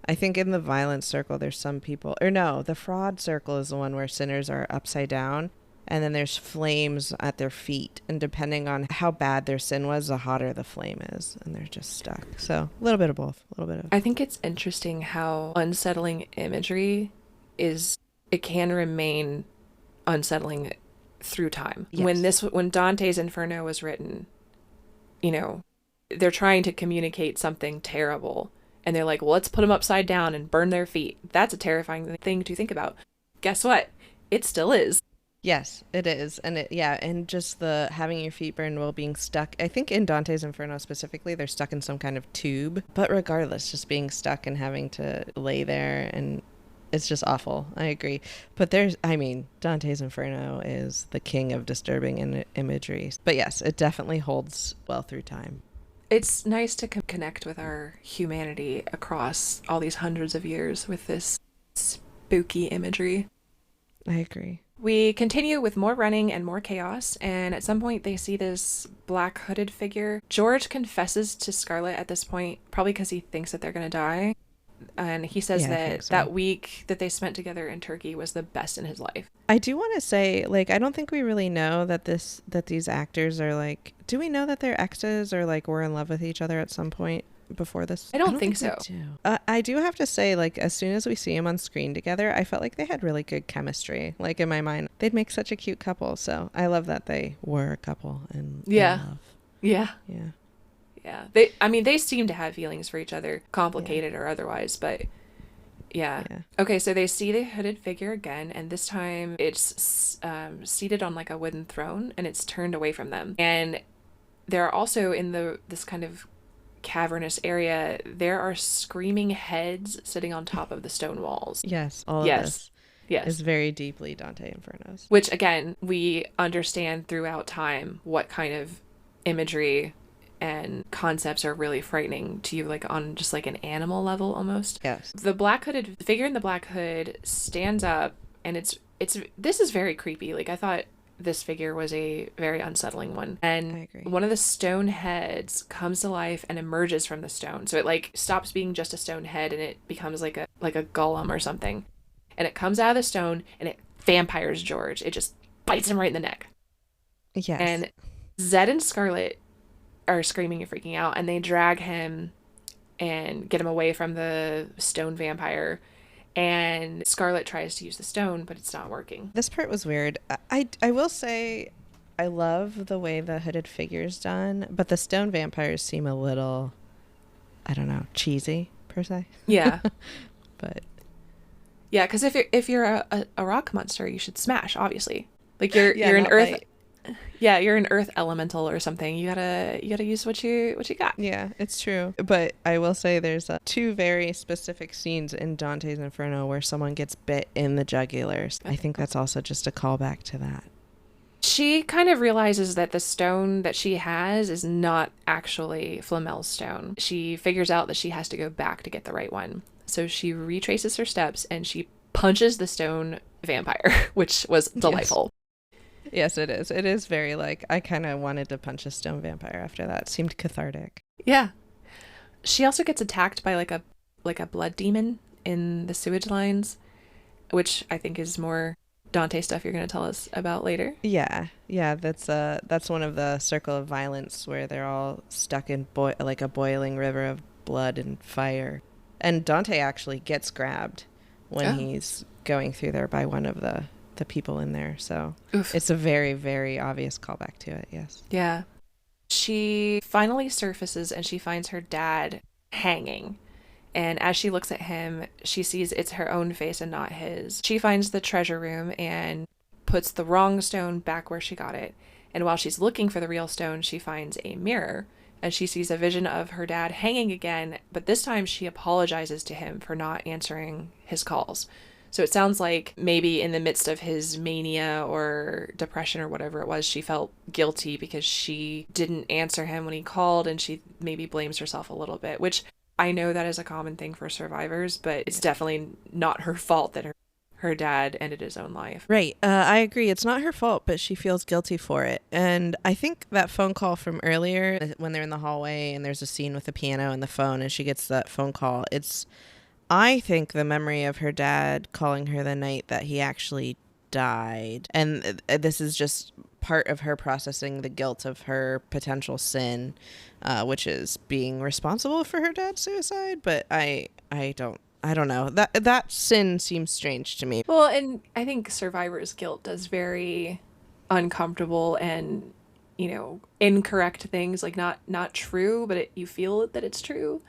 I think in the violence circle there's some people, or no, the fraud circle is the one where sinners are upside down, and then there's flames at their feet, and depending on how bad their sin was, the hotter the flame is, and they're just stuck. So a little bit of both. I think it's interesting how unsettling imagery is. It can remain unsettling through time. Yes. When Dante's Inferno was written, they're trying to communicate something terrible, and they're like, well, let's put them upside down and burn their feet. That's a terrifying thing to think about. Guess what? It still is. Yes, it is. And and just the having your feet burned while being stuck. I think in Dante's Inferno specifically, they're stuck in some kind of tube. But regardless, just being stuck and having to lay there, and it's just awful. I agree. But Dante's Inferno is the king of disturbing imagery. But yes, it definitely holds well through time. It's nice to connect with our humanity across all these hundreds of years with this spooky imagery. I agree. We continue with more running and more chaos, and at some point they see this black hooded figure. George confesses to Scarlett at this point, probably because he thinks that they're going to die. And he says that week that they spent together in Turkey was the best in his life. I do want to say, I don't think we really know that these actors are do we know that they're exes or were in love with each other at some point before this? I don't think so. I do have to say, as soon as we see them on screen together, I felt like they had really good chemistry. In my mind, they'd make such a cute couple. So I love that they were a couple and in love. Yeah. Yeah. Yeah. They seem to have feelings for each other, complicated or otherwise, but yeah. Okay, so they see the hooded figure again, and this time it's seated on a wooden throne, and it's turned away from them. And there are also in this kind of cavernous area, there are screaming heads sitting on top of the stone walls. Yes, all of this. Yes. Is very deeply Dante Inferno's. Which, again, we understand throughout time what kind of imagery and concepts are really frightening to you, on just an animal level almost. Yes. The black hooded figure in the black hood stands up, and this is very creepy. I thought this figure was a very unsettling one. And I agree. One of the stone heads comes to life and emerges from the stone. So it stops being just a stone head, and it becomes like a golem or something. And it comes out of the stone, and it vampires George. It just bites him right in the neck. Yes. And Zed and Scarlett are screaming and freaking out, and they drag him and get him away from the stone vampire. And Scarlett tries to use the stone, but it's not working. This part was weird. I will say I love the way the hooded figure's done, but the stone vampires seem a little, I don't know, cheesy per se. Yeah. But yeah, because if you're a rock monster, you should smash, obviously. You're an earth. Bite. Yeah, you're an earth elemental or something. You gotta use what you got. Yeah, it's true. But I will say there's two very specific scenes in Dante's Inferno where someone gets bit in the jugular. I think that's also just a callback to that. She kind of realizes that the stone that she has is not actually Flamel's stone. She figures out that she has to go back to get the right one. So she retraces her steps, and she punches the stone vampire, which was delightful. Yes, it is. It is very like, I kind of wanted to punch a stone vampire after that. It seemed cathartic. Yeah. She also gets attacked by like a blood demon in the sewage lines, which I think is more Dante stuff you're going to tell us about later. Yeah, that's one of the circle of violence where they're all stuck in like a boiling river of blood and fire. And Dante actually gets grabbed when he's going through there by one of the people in there. So It's a very, very obvious callback to it, yes. Yeah. She finally surfaces and she finds her dad hanging. And as she looks at him, she sees it's her own face and not his. She finds the treasure room and puts the wrong stone back where she got it. And while she's looking for the real stone, she finds a mirror. And she sees a vision of her dad hanging again, but this time she apologizes to him for not answering his calls. So it sounds like maybe in the midst of his mania or depression or whatever it was, she felt guilty because she didn't answer him when he called, and she maybe blames herself a little bit, which I know that is a common thing for survivors, but it's definitely not her fault that her dad ended his own life. Right. I agree. It's not her fault, but she feels guilty for it. And I think that phone call from earlier when they're in the hallway and there's a scene with the piano and the phone and she gets that phone call, I think the memory of her dad calling her the night that he actually died. And this is just part of her processing the guilt of her potential sin, which is being responsible for her dad's suicide. But I don't know. That sin seems strange to me. Well, and I think survivor's guilt does very uncomfortable and, incorrect things, like not true, but you feel that it's true.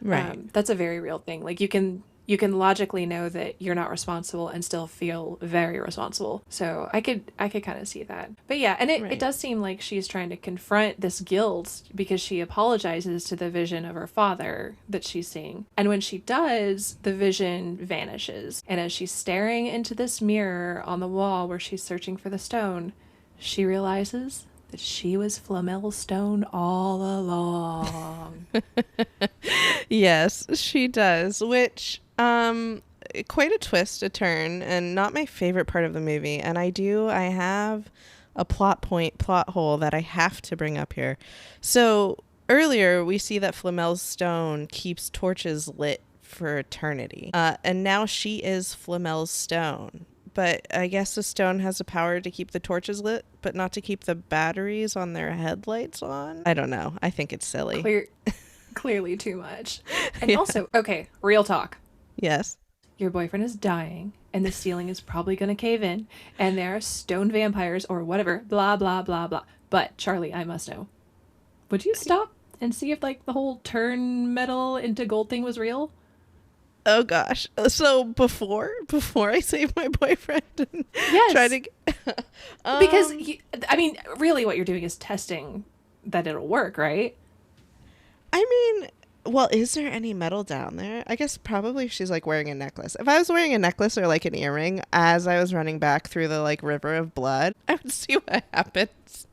Right. That's a very real thing. Like you can logically know that you're not responsible and still feel very responsible. So I could kind of see that. But yeah, and it does seem like she's trying to confront this guilt because she apologizes to the vision of her father that she's seeing. And when she does, the vision vanishes. And as she's staring into this mirror on the wall where she's searching for the stone, she realizes that she was Flamel's stone all along. Yes, she does, which quite a twist, a turn, and not my favorite part of the movie. And I have a plot hole that I have to bring up here. So earlier we see that Flamel's stone keeps torches lit for eternity, and now she is Flamel's stone. But I guess the stone has the power to keep the torches lit, but not to keep the batteries on their headlights on. I don't know. I think it's silly. Clearly too much. And also, okay, real talk. Yes. Your boyfriend is dying, and the ceiling is probably going to cave in, and there are stone vampires or whatever, blah, blah, blah, blah. But, Charlie, I must know. Would you stop and see if, the whole turn metal into gold thing was real? Oh gosh. So before I save my boyfriend and yes. try to because really what you're doing is testing that it'll work, right? I mean, well, is there any metal down there? I guess probably if she's wearing a necklace. If I was wearing a necklace or an earring as I was running back through the river of blood, I would see what happens.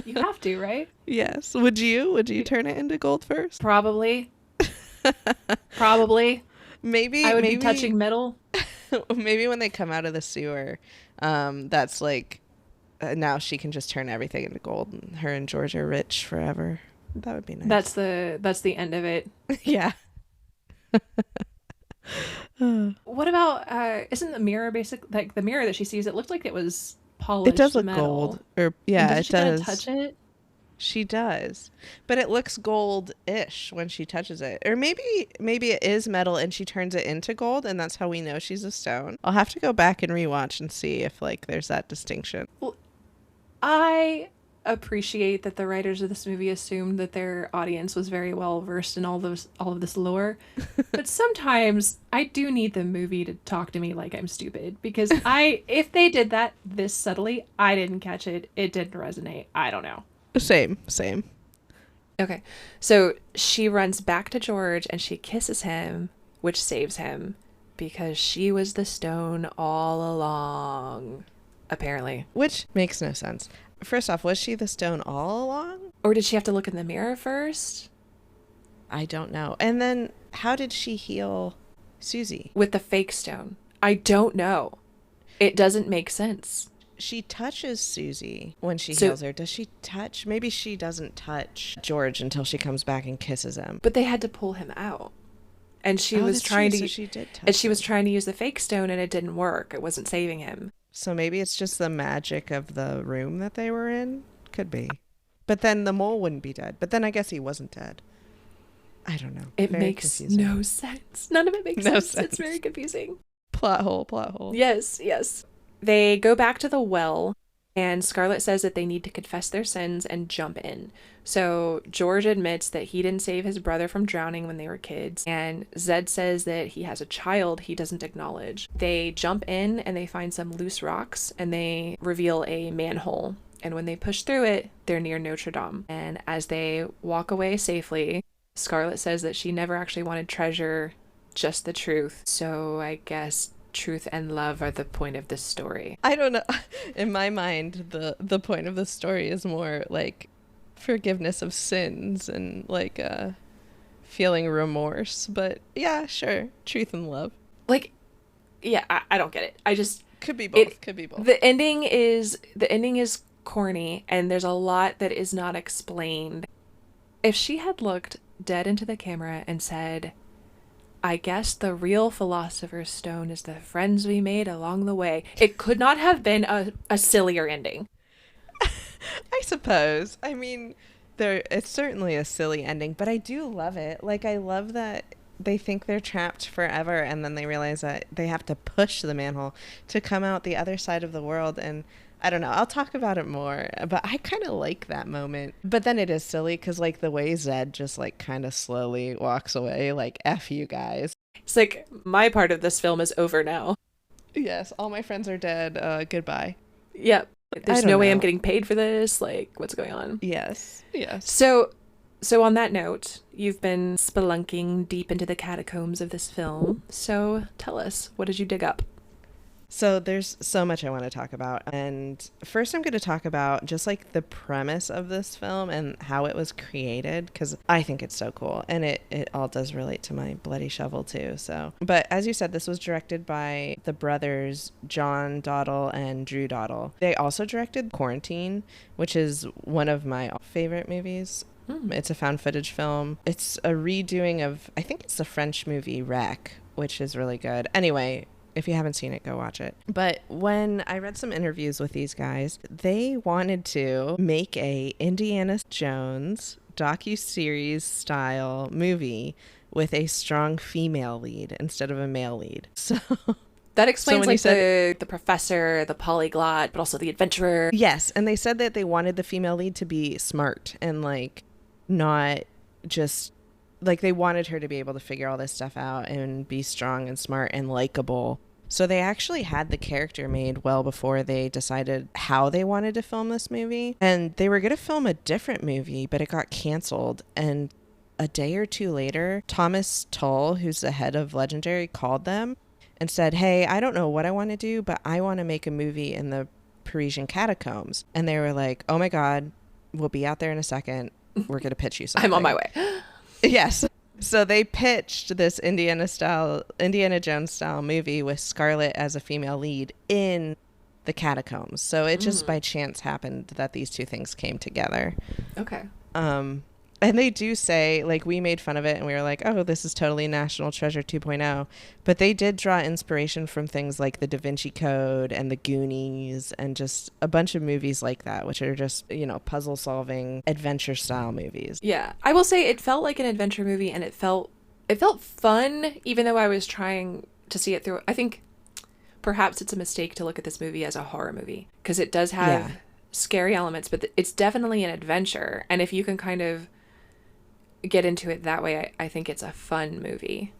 You have to, right? Yes. Would you turn it into gold first? Probably. Maybe I would be touching metal. Maybe when they come out of the sewer, that's now she can just turn everything into gold, and her and George are rich forever. That would be nice. That's the end of it. Yeah. What about isn't the mirror the mirror that she sees? It looked like it was polished. It does look metal. Gold, or yeah, it does. Touch it. She does, but it looks gold-ish when she touches it. Or maybe it is metal and she turns it into gold, and that's how we know she's a stone. I'll have to go back and rewatch and see if there's that distinction. Well, I appreciate that the writers of this movie assumed that their audience was very well versed in all of this lore, but sometimes I do need the movie to talk to me like I'm stupid, because if they did that this subtly, I didn't catch it. It didn't resonate. I don't know. Same. Okay, so she runs back to George and she kisses him, which saves him because she was the stone all along, apparently. Which makes no sense. First off, was she the stone all along? Or did she have to look in the mirror first? I don't know. And then how did she heal Susie? With the fake stone. I don't know. It doesn't make sense. She touches Susie when she So- heals her. Does she touch? Maybe she doesn't touch George until she comes back and kisses him. But they had to pull him out. And she Oh, was that's trying true, to so she did touch and she was him. trying to use the fake stone and it didn't work. It wasn't saving him. So maybe it's just the magic of the room that they were in? Could be. But then the mole wouldn't be dead. But then I guess he wasn't dead. I don't know. It Very makes confusing. no sense. None of it makes No sense. It's sense. very confusing. Plot hole. Yes, yes. They go back to the well, and Scarlett says that they need to confess their sins and jump in. So George admits that he didn't save his brother from drowning when they were kids, and Zed says that he has a child he doesn't acknowledge. They jump in and they find some loose rocks, and they reveal a manhole. And when they push through it, they're near Notre Dame. And as they walk away safely, Scarlett says that she never actually wanted treasure, just the truth. So I guess truth and love are the point of this story. I don't know. In my mind, the point of the story is more like forgiveness of sins and like feeling remorse. But yeah, sure. Truth and love. Like, yeah, I don't get it. I just Could be both. Could be both. the ending is corny, and there's a lot that is not explained. If she had looked dead into the camera and said, I guess the real philosopher's stone is the friends we made along the way, it could not have been a sillier ending. I suppose. I mean, it's certainly a silly ending, but I do love it. Like, I love that they think they're trapped forever, and then they realize that they have to push the manhole to come out the other side of the world. And I don't know. I'll talk about it more, but I kind of like that moment. But then it is silly because, like, the way Zed just, like, kind of slowly walks away, like, F you guys. It's like, my part of this film is over now. Yes, all my friends are dead. Goodbye. Yep. There's don't no way I'm know. getting paid for this. Like, what's going on? Yes. So on that note, you've been spelunking deep into the catacombs of this film. So tell us, what did you dig up? So there's so much I want to talk about. And first I'm going to talk about just like the premise of this film and how it was created, because I think it's so cool. And it all does relate to my bloody shovel too. So, but as you said, this was directed by the brothers John Dowdle and Drew Dowdle. They also directed Quarantine, which is one of my favorite movies. It's a found footage film. It's a redoing of, I think it's the French movie Wreck, which is really good. Anyway, if you haven't seen it, go watch it. But when I read some interviews with these guys, they wanted to make a Indiana Jones docuseries style movie with a strong female lead instead of a male lead. So that explains when like he said, the professor, the polyglot, but also the adventurer. Yes, and they said that they wanted the female lead to be smart and like not just like they wanted her to be able to figure all this stuff out and be strong and smart and likable. So they actually had the character made well before they decided how they wanted to film this movie. And they were going to film a different movie, but it got canceled. And a day or two later, Thomas Tull, who's the head of Legendary, called them and said, hey, I don't know what I want to do, but I want to make a movie in the Parisian catacombs. And they were like, oh my God, we'll be out there in a second. We're going to pitch you something. I'm on my way. Yes. So they pitched this Indiana Jones style movie with Scarlett as a female lead in the catacombs. So it just by chance happened that these two things came together. Okay. And they do say, like, we made fun of it and we were like, oh, this is totally National Treasure 2.0. But they did draw inspiration from things like the Da Vinci Code and the Goonies and just a bunch of movies like that, which are just, you know, puzzle solving adventure style movies. Yeah. I will say it felt like an adventure movie, and it felt fun, even though I was trying to see it through. I think perhaps it's a mistake to look at this movie as a horror movie, because it does have scary elements, but it's definitely an adventure. And if you can kind of get into it that way, I think it's a fun movie.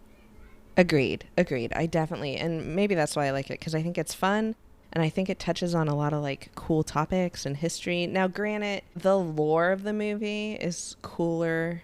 Agreed. I definitely, and maybe that's why I like it, because I think it's fun and I think it touches on a lot of like cool topics and history. Now, granted, the lore of the movie is cooler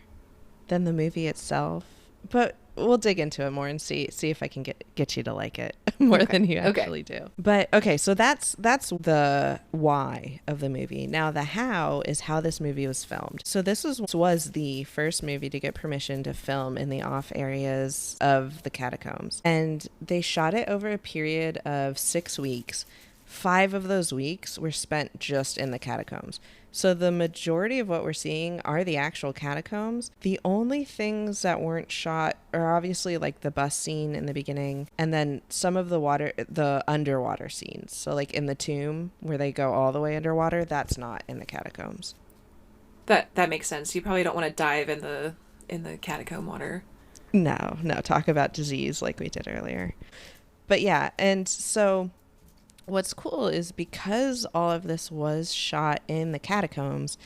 than the movie itself, but we'll dig into it more and see if I can get you to like it more than you actually do. But okay, so that's the why of the movie. Now the how is how this movie was filmed. So this was the first movie to get permission to film in the off areas of the catacombs, and they shot it over a period of 6 weeks. 5 of those weeks were spent just in the catacombs. So the majority of what we're seeing are the actual catacombs. The only things that weren't shot are obviously like the bus scene in the beginning, and then some of the underwater scenes. So like in the tomb where they go all the way underwater, that's not in the catacombs. That makes sense. You probably don't want to dive in the catacomb water. No, talk about disease like we did earlier. But yeah, and so what's cool is because all of this was shot in the catacombs,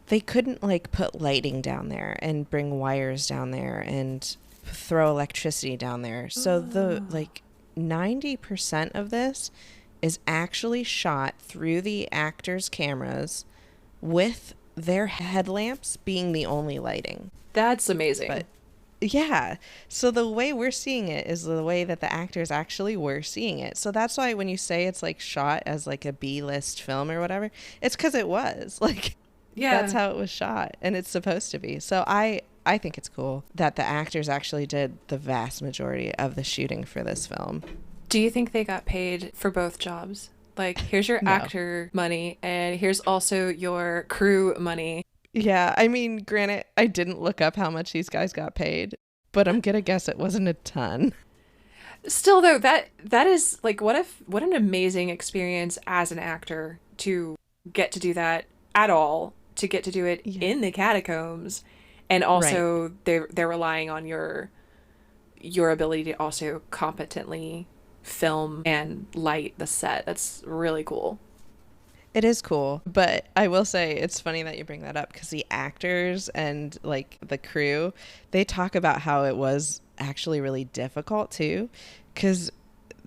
they couldn't like put lighting down there and bring wires down there and throw electricity down there. So the like 90% of this is actually shot through the actors' cameras with their headlamps being the only lighting. That's amazing. But yeah. So the way we're seeing it is the way that the actors actually were seeing it. So that's why when you say it's like shot as like a B-list film or whatever, it's because it was. Like, yeah, that's how it was shot, and it's supposed to be. So I think it's cool that the actors actually did the vast majority of the shooting for this film. Do you think they got paid for both jobs? Like, here's your actor money, and here's also your crew money. Yeah, I mean, granted, I didn't look up how much these guys got paid, but I'm gonna guess it wasn't a ton. Still, though, that is like, what an amazing experience as an actor to get to do that at all, to get to do it in the catacombs, and also they're relying on your ability to also competently film and light the set. That's really cool. It is cool, but I will say it's funny that you bring that up because the actors and like the crew, they talk about how it was actually really difficult too, because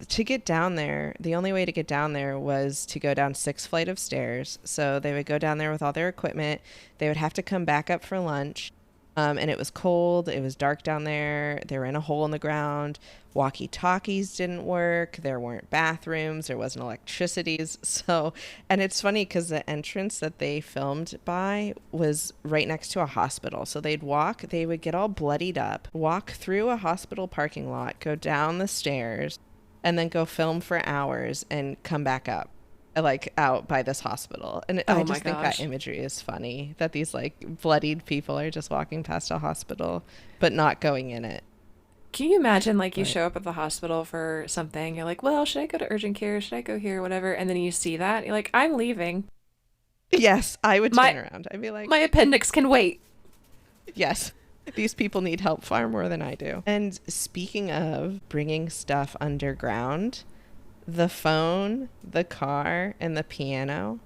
to get down there, the only way to get down there was to go down 6 flights of stairs. So they would go down there with all their equipment. They would have to come back up for lunch. And it was cold. It was dark down there. They were in a hole in the ground. Walkie-talkies didn't work. There weren't bathrooms. There wasn't electricity. So, and it's funny because the entrance that they filmed by was right next to a hospital. So they would get all bloodied up, walk through a hospital parking lot, go down the stairs, and then go film for hours and come back up, like out by this hospital. And I just think that imagery is funny, that these like bloodied people are just walking past a hospital but not going in it. Can you imagine, like, you show up at the hospital for something, you're like, well, should I go to urgent care, should I go here, whatever, and then you see that, you're like, I'm leaving. Yes, I would turn around. I'd be like, my appendix can wait. Yes, these people need help far more than I do. And speaking of bringing stuff underground, the phone, the car, and the piano,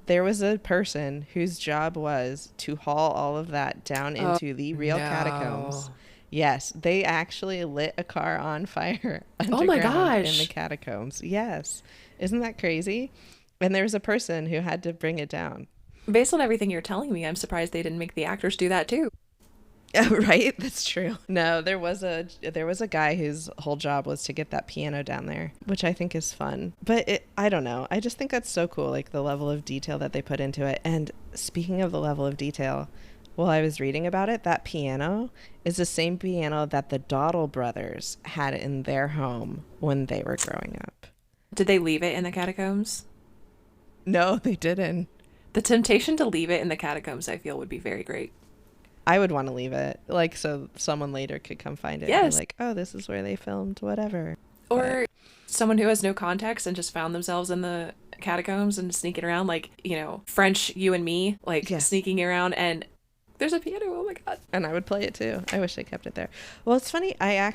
there was a person whose job was to haul all of that down into the real catacombs. Yes, they actually lit a car on fire underground in the catacombs. Yes. Isn't that crazy? And there was a person who had to bring it down. Based on everything you're telling me, I'm surprised they didn't make the actors do that too. Right? That's true. No, there was a guy whose whole job was to get that piano down there, which I think is fun. But I don't know. I just think that's so cool, like the level of detail that they put into it. And speaking of the level of detail, while I was reading about it, that piano is the same piano that the Dowdle brothers had in their home when they were growing up. Did they leave it in the catacombs? No, they didn't. The temptation to leave it in the catacombs, I feel, would be very great. I would want to leave it, like, so someone later could come find it. Yes. And be like, oh, this is where they filmed whatever. Or someone who has no context and just found themselves in the catacombs and sneaking around, like, you know, French You and Me, like, sneaking around, and there's a piano, oh my god. And I would play it too. I wish they kept it there. Well, it's funny, I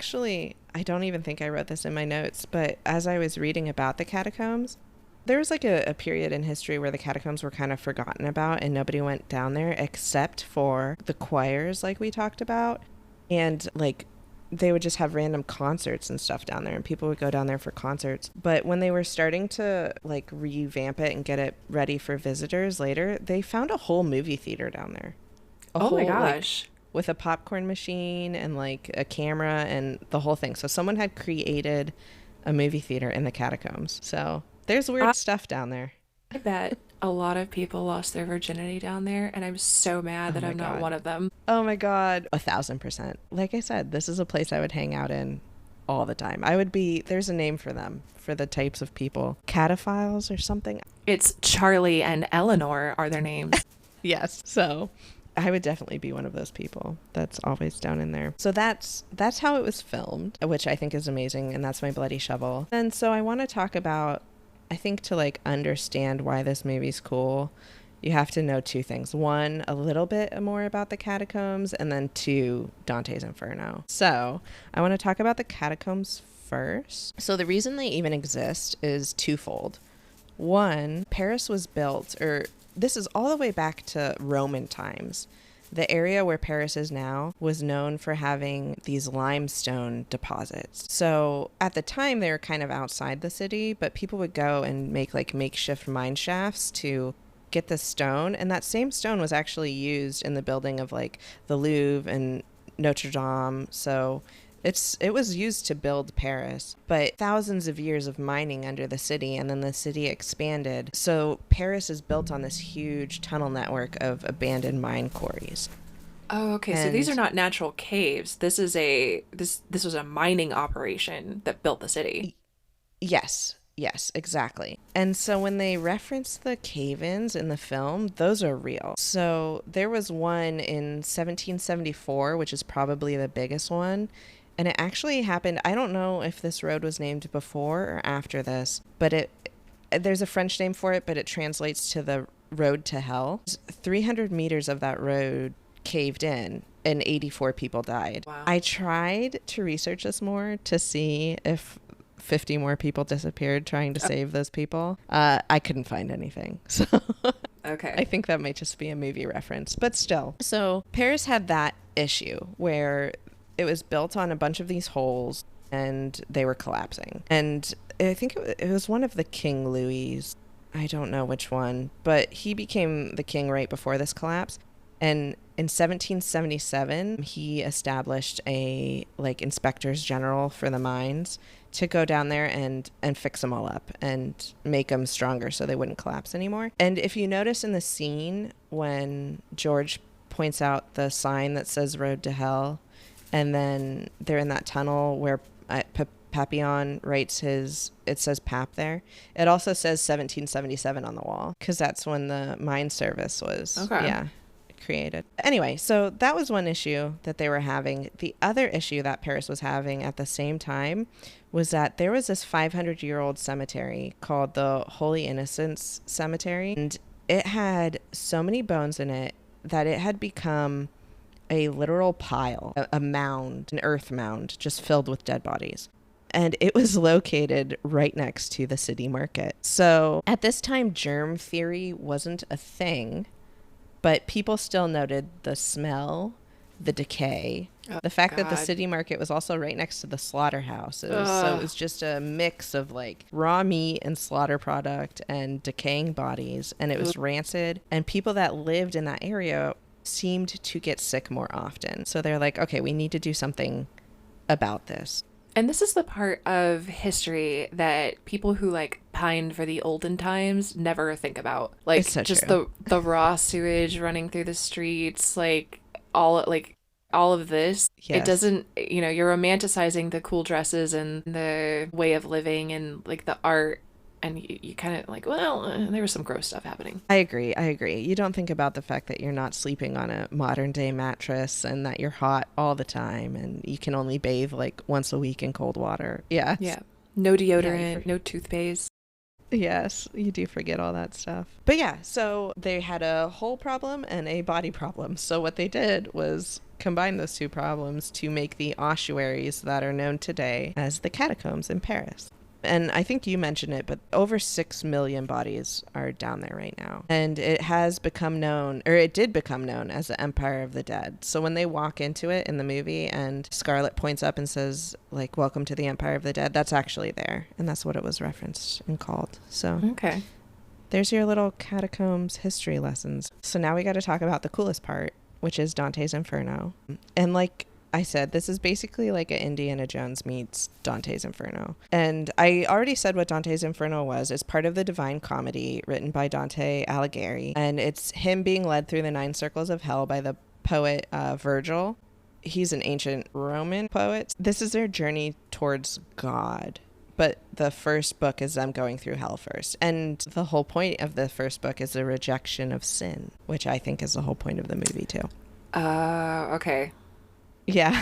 don't even think I wrote this in my notes, but as I was reading about the catacombs, there was like a period in history where the catacombs were kind of forgotten about and nobody went down there except for the choirs, like we talked about. And like they would just have random concerts and stuff down there, and people would go down there for concerts. But when they were starting to like revamp it and get it ready for visitors later, they found a whole movie theater down there. Oh my gosh. with a popcorn machine and like a camera and the whole thing. So someone had created a movie theater in the catacombs. So there's weird stuff down there. I bet a lot of people lost their virginity down there, and I'm so mad that I'm not one of them. Oh my God. 1,000%. Like I said, this is a place I would hang out in all the time. There's a name for them, for the types of people. Cataphiles or something. It's Charlie and Eleanor are their names. Yes. So I would definitely be one of those people that's always down in there. So that's how it was filmed, which I think is amazing. And that's my bloody shovel. And so I want to talk about, I think to like understand why this movie's cool, you have to know two things. One, a little bit more about the catacombs, and then two, Dante's Inferno. So I want to talk about the catacombs first. So the reason they even exist is twofold. One, Paris was built, or this is all the way back to Roman times. The area where Paris is now was known for having these limestone deposits. So at the time, they were kind of outside the city, but people would go and make like makeshift mine shafts to get the stone. And that same stone was actually used in the building of like the Louvre and Notre Dame. So it was used to build Paris, but thousands of years of mining under the city, and then the city expanded. So Paris is built on this huge tunnel network of abandoned mine quarries. Oh, okay. So these are not natural caves. This was a mining operation that built the city. Yes, exactly. And so when they reference the cave-ins in the film, those are real. So there was one in 1774, which is probably the biggest one. And it actually happened, I don't know if this road was named before or after this, but there's a French name for it, but it translates to the road to hell. 300 meters of that road caved in and 84 people died. Wow. I tried to research this more to see if 50 more people disappeared trying to save those people. I couldn't find anything. So okay. I think that might just be a movie reference, but still. So Paris had that issue where it was built on a bunch of these holes and they were collapsing. And I think it was one of the King Louis, I don't know which one, but he became the king right before this collapse. And in 1777, he established a like inspectors general for the mines to go down there and fix them all up and make them stronger so they wouldn't collapse anymore. And if you notice in the scene when George points out the sign that says Road to Hell, and then they're in that tunnel where Papillon writes it says Pap there. It also says 1777 on the wall because that's when the mine service was created. Anyway, so that was one issue that they were having. The other issue that Paris was having at the same time was that there was this 500-year-old cemetery called the Holy Innocents Cemetery, and it had so many bones in it that it had become a literal pile, a mound, an earth mound, just filled with dead bodies. And it was located right next to the city market. So at this time, germ theory wasn't a thing, but people still noted the smell, the decay, the fact that the city market was also right next to the slaughterhouses. So it was just a mix of like raw meat and slaughter product and decaying bodies. And it was rancid. And people that lived in that area seemed to get sick more often. So they're like, okay, we need to do something about this. And this is the part of history that people who like pine for the olden times never think about. Like so just true. the raw sewage running through the streets, like all of this. Yes. It doesn't, you're romanticizing the cool dresses and the way of living and like the art. And you kind of like, well, there was some gross stuff happening. I agree. You don't think about the fact that you're not sleeping on a modern day mattress and that you're hot all the time and you can only bathe like once a week in cold water. Yeah. Yeah. No deodorant, no toothpaste. Yes, you do forget all that stuff. But yeah, so they had a hole problem and a body problem. So what they did was combine those two problems to make the ossuaries that are known today as the catacombs in Paris. And I think you mentioned it, but over 6 million bodies are down there right now. And it has become known, or it did become known as the Empire of the Dead. So when they walk into it in the movie and Scarlett points up and says, like, welcome to the Empire of the Dead, that's actually there. And that's what it was referenced and called. So okay. There's your little catacombs history lessons. So now we got to talk about the coolest part, which is Dante's Inferno. And like I said, this is basically like an Indiana Jones meets Dante's Inferno. And I already said what Dante's Inferno was. It's part of the Divine Comedy written by Dante Alighieri. And it's him being led through the 9 circles of hell by the poet Virgil. He's an ancient Roman poet. This is their journey towards God. But the first book is them going through hell first. And the whole point of the first book is the rejection of sin, which I think is the whole point of the movie too. Okay. Yeah.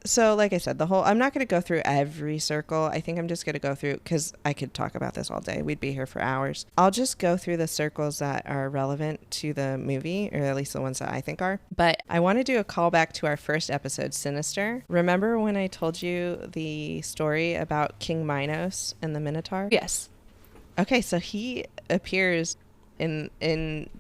So like I said, I'm not going to go through every circle. I think I'm just going to go through, because I could talk about this all day. We'd be here for hours. I'll just go through the circles that are relevant to the movie, or at least the ones that I think are. But I want to do a callback to our first episode, Sinister. Remember when I told you the story about King Minos and the Minotaur? Yes. Okay, so he appears in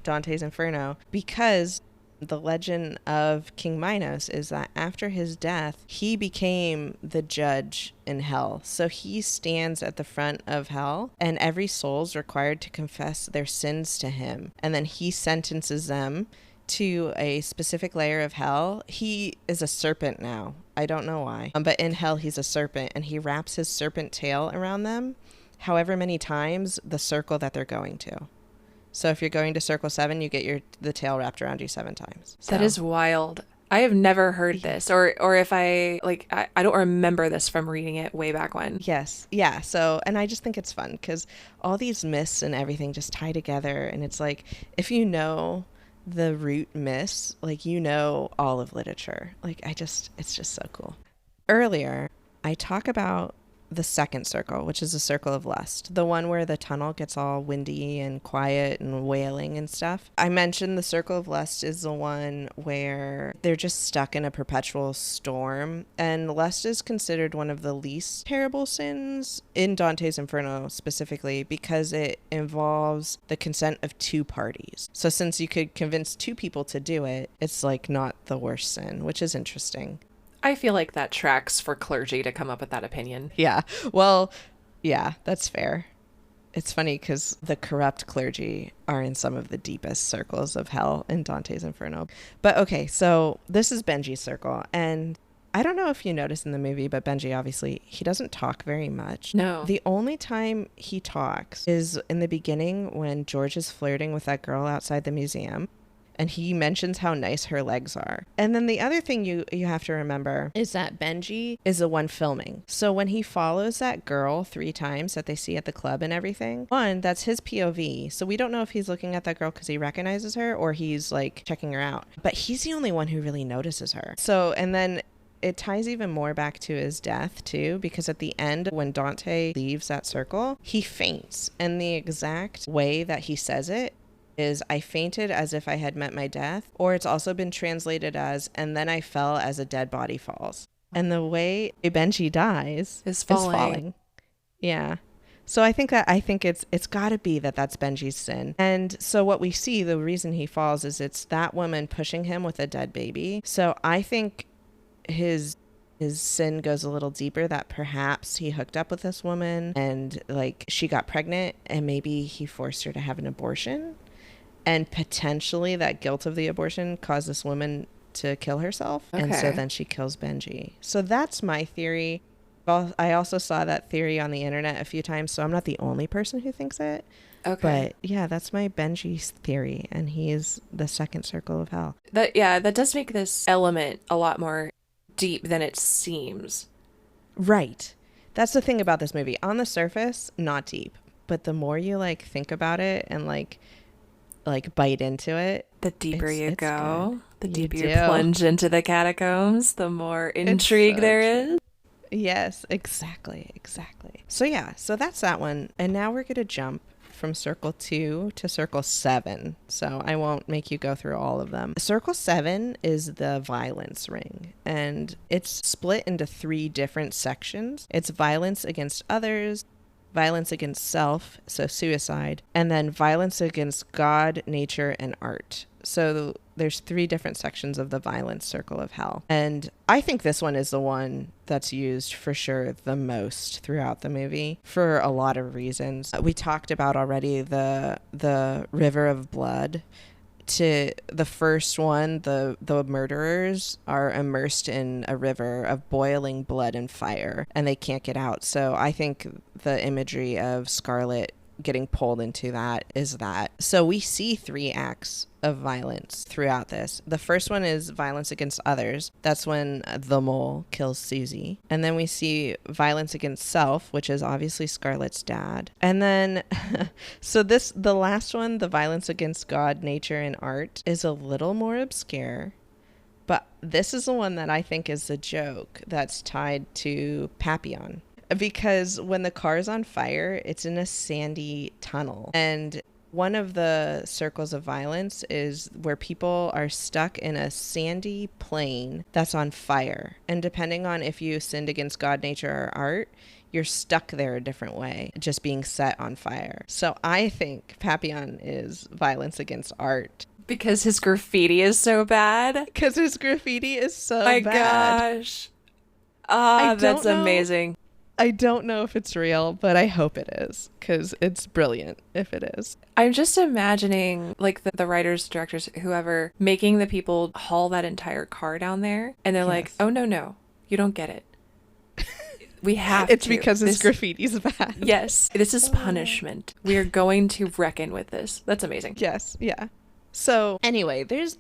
Dante's Inferno because the legend of King Minos is that after his death, he became the judge in hell. So he stands at the front of hell, and every soul is required to confess their sins to him. And then he sentences them to a specific layer of hell. He is a serpent now. I don't know why. But in hell, he's a serpent, and he wraps his serpent tail around them, however many times the circle that they're going to. So if you're going to circle 7, you get the tail wrapped around you 7 times. So. That is wild. I have never heard this, or if I don't remember this from reading it way back when. Yes. Yeah. So, and I just think it's fun because all these myths and everything just tie together. And it's like, if you know the root myths, like, you know, all of literature, like it's just so cool. Earlier, I talk about the second circle, which is the circle of lust, the one where the tunnel gets all windy and quiet and wailing and stuff. I mentioned the circle of lust is the one where they're just stuck in a perpetual storm, and lust is considered one of the least terrible sins in Dante's Inferno specifically because it involves the consent of 2 parties. So since you could convince 2 people to do it, it's like not the worst sin, which is interesting. I feel like that tracks for clergy to come up with that opinion. Yeah. Well, yeah, that's fair. It's funny because the corrupt clergy are in some of the deepest circles of hell in Dante's Inferno. But okay, so this is Benji's circle. And I don't know if you noticed in the movie, but Benji, obviously, he doesn't talk very much. No. The only time he talks is in the beginning when George is flirting with that girl outside the museum. And he mentions how nice her legs are. And then the other thing you have to remember is that Benji is the one filming. So when he follows that girl 3 times that they see at the club and everything, one, that's his POV. So we don't know if he's looking at that girl because he recognizes her or he's like checking her out. But he's the only one who really notices her. So, and then it ties even more back to his death too, because at the end when Dante leaves that circle, he faints. And the exact way that he says it is, I fainted as if I had met my death, or it's also been translated as, and then I fell as a dead body falls. And the way Benji dies is falling. Yeah. So I think it's got to be that's Benji's sin. And so what we see, the reason he falls is it's that woman pushing him with a dead baby. So I think his sin goes a little deeper, that perhaps he hooked up with this woman and like she got pregnant and maybe he forced her to have an abortion. And potentially that guilt of the abortion caused this woman to kill herself. Okay. And so then she kills Benji. So that's my theory. Well, I also saw that theory on the internet a few times, so I'm not the only person who thinks it. Okay. But yeah, that's my Benji's theory. And he is the second circle of hell. That does make this element a lot more deep than it seems. Right. That's the thing about this movie. On the surface, not deep. But the more you like think about it and like bite into it, the deeper you go, the deeper you plunge into the catacombs, the more intrigue there is. Yes, exactly. So yeah, so that's that one. And now we're going to jump from circle 2 to circle 7. So I won't make you go through all of them. Circle 7 is the violence ring, and it's split into 3 different sections. It's violence against others, violence against self, so suicide, and then violence against God, nature, and art. So there's 3 different sections of the violence circle of hell. And I think this one is the one that's used for sure the most throughout the movie for a lot of reasons. We talked about already the river of blood to the first one, the murderers are immersed in a river of boiling blood and fire, and they can't get out. So I think the imagery of Scarlet getting pulled into that is that. So we see 3 acts of violence throughout this. The first one is violence against others. That's when the mole kills Susie. And then we see violence against self, which is obviously Scarlett's dad. And then, so the last one, the violence against God, nature, and art, is a little more obscure. But this is the one that I think is the joke that's tied to Papillon. Because when the car's on fire, it's in a sandy tunnel. And one of the circles of violence is where people are stuck in a sandy plain that's on fire. And depending on if you sinned against God, nature, or art, you're stuck there a different way, just being set on fire. So I think Papillon is violence against art. Because his graffiti is so bad? Because his graffiti is so My bad. gosh. Ah, that's amazing. I don't know if it's real, but I hope it is, because it's brilliant if it is. I'm just imagining, like, the writers, directors, whoever, making the people haul that entire car down there, and they're like, oh, no, you don't get it. We have It's to. because his graffiti's bad. Yes, this is punishment. We are going to reckon with this. That's amazing. Yes, yeah. So, anyway, there's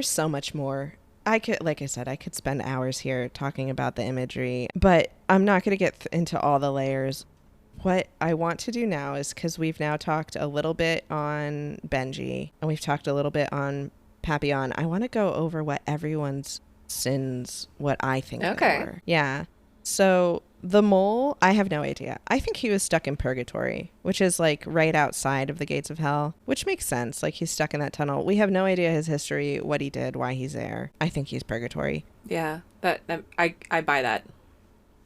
so much more. Like I said, I could spend hours here talking about the imagery, but I'm not going to get into all the layers. What I want to do now is, because we've now talked a little bit on Benji and we've talked a little bit on Papillon, I want to go over what everyone's sins, what I think they were. Yeah. So the mole, I have no idea. I think he was stuck in purgatory, which is like right outside of the gates of hell, which makes sense. Like, he's stuck in that tunnel. We have no idea his history, what he did, why he's there. I think he's purgatory. Yeah, I buy that.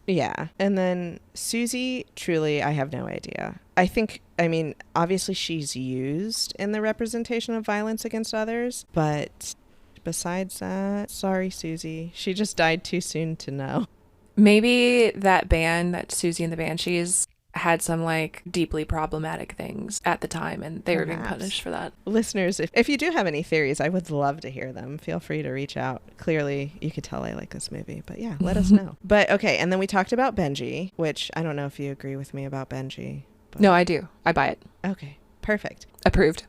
Yeah. And then Susie, truly, I have no idea. I mean, obviously she's used in the representation of violence against others, but besides that, sorry, Susie. She just died too soon to know. Maybe that band, that Susie and the Banshees, had some, like, deeply problematic things at the time, and they were being punished for that. Listeners, if you do have any theories, I would love to hear them. Feel free to reach out. Clearly, you could tell I like this movie, but yeah, let us know. But okay, and then we talked about Benji, which I don't know if you agree with me about Benji. But... No, I do. I buy it. Okay, perfect. Approved.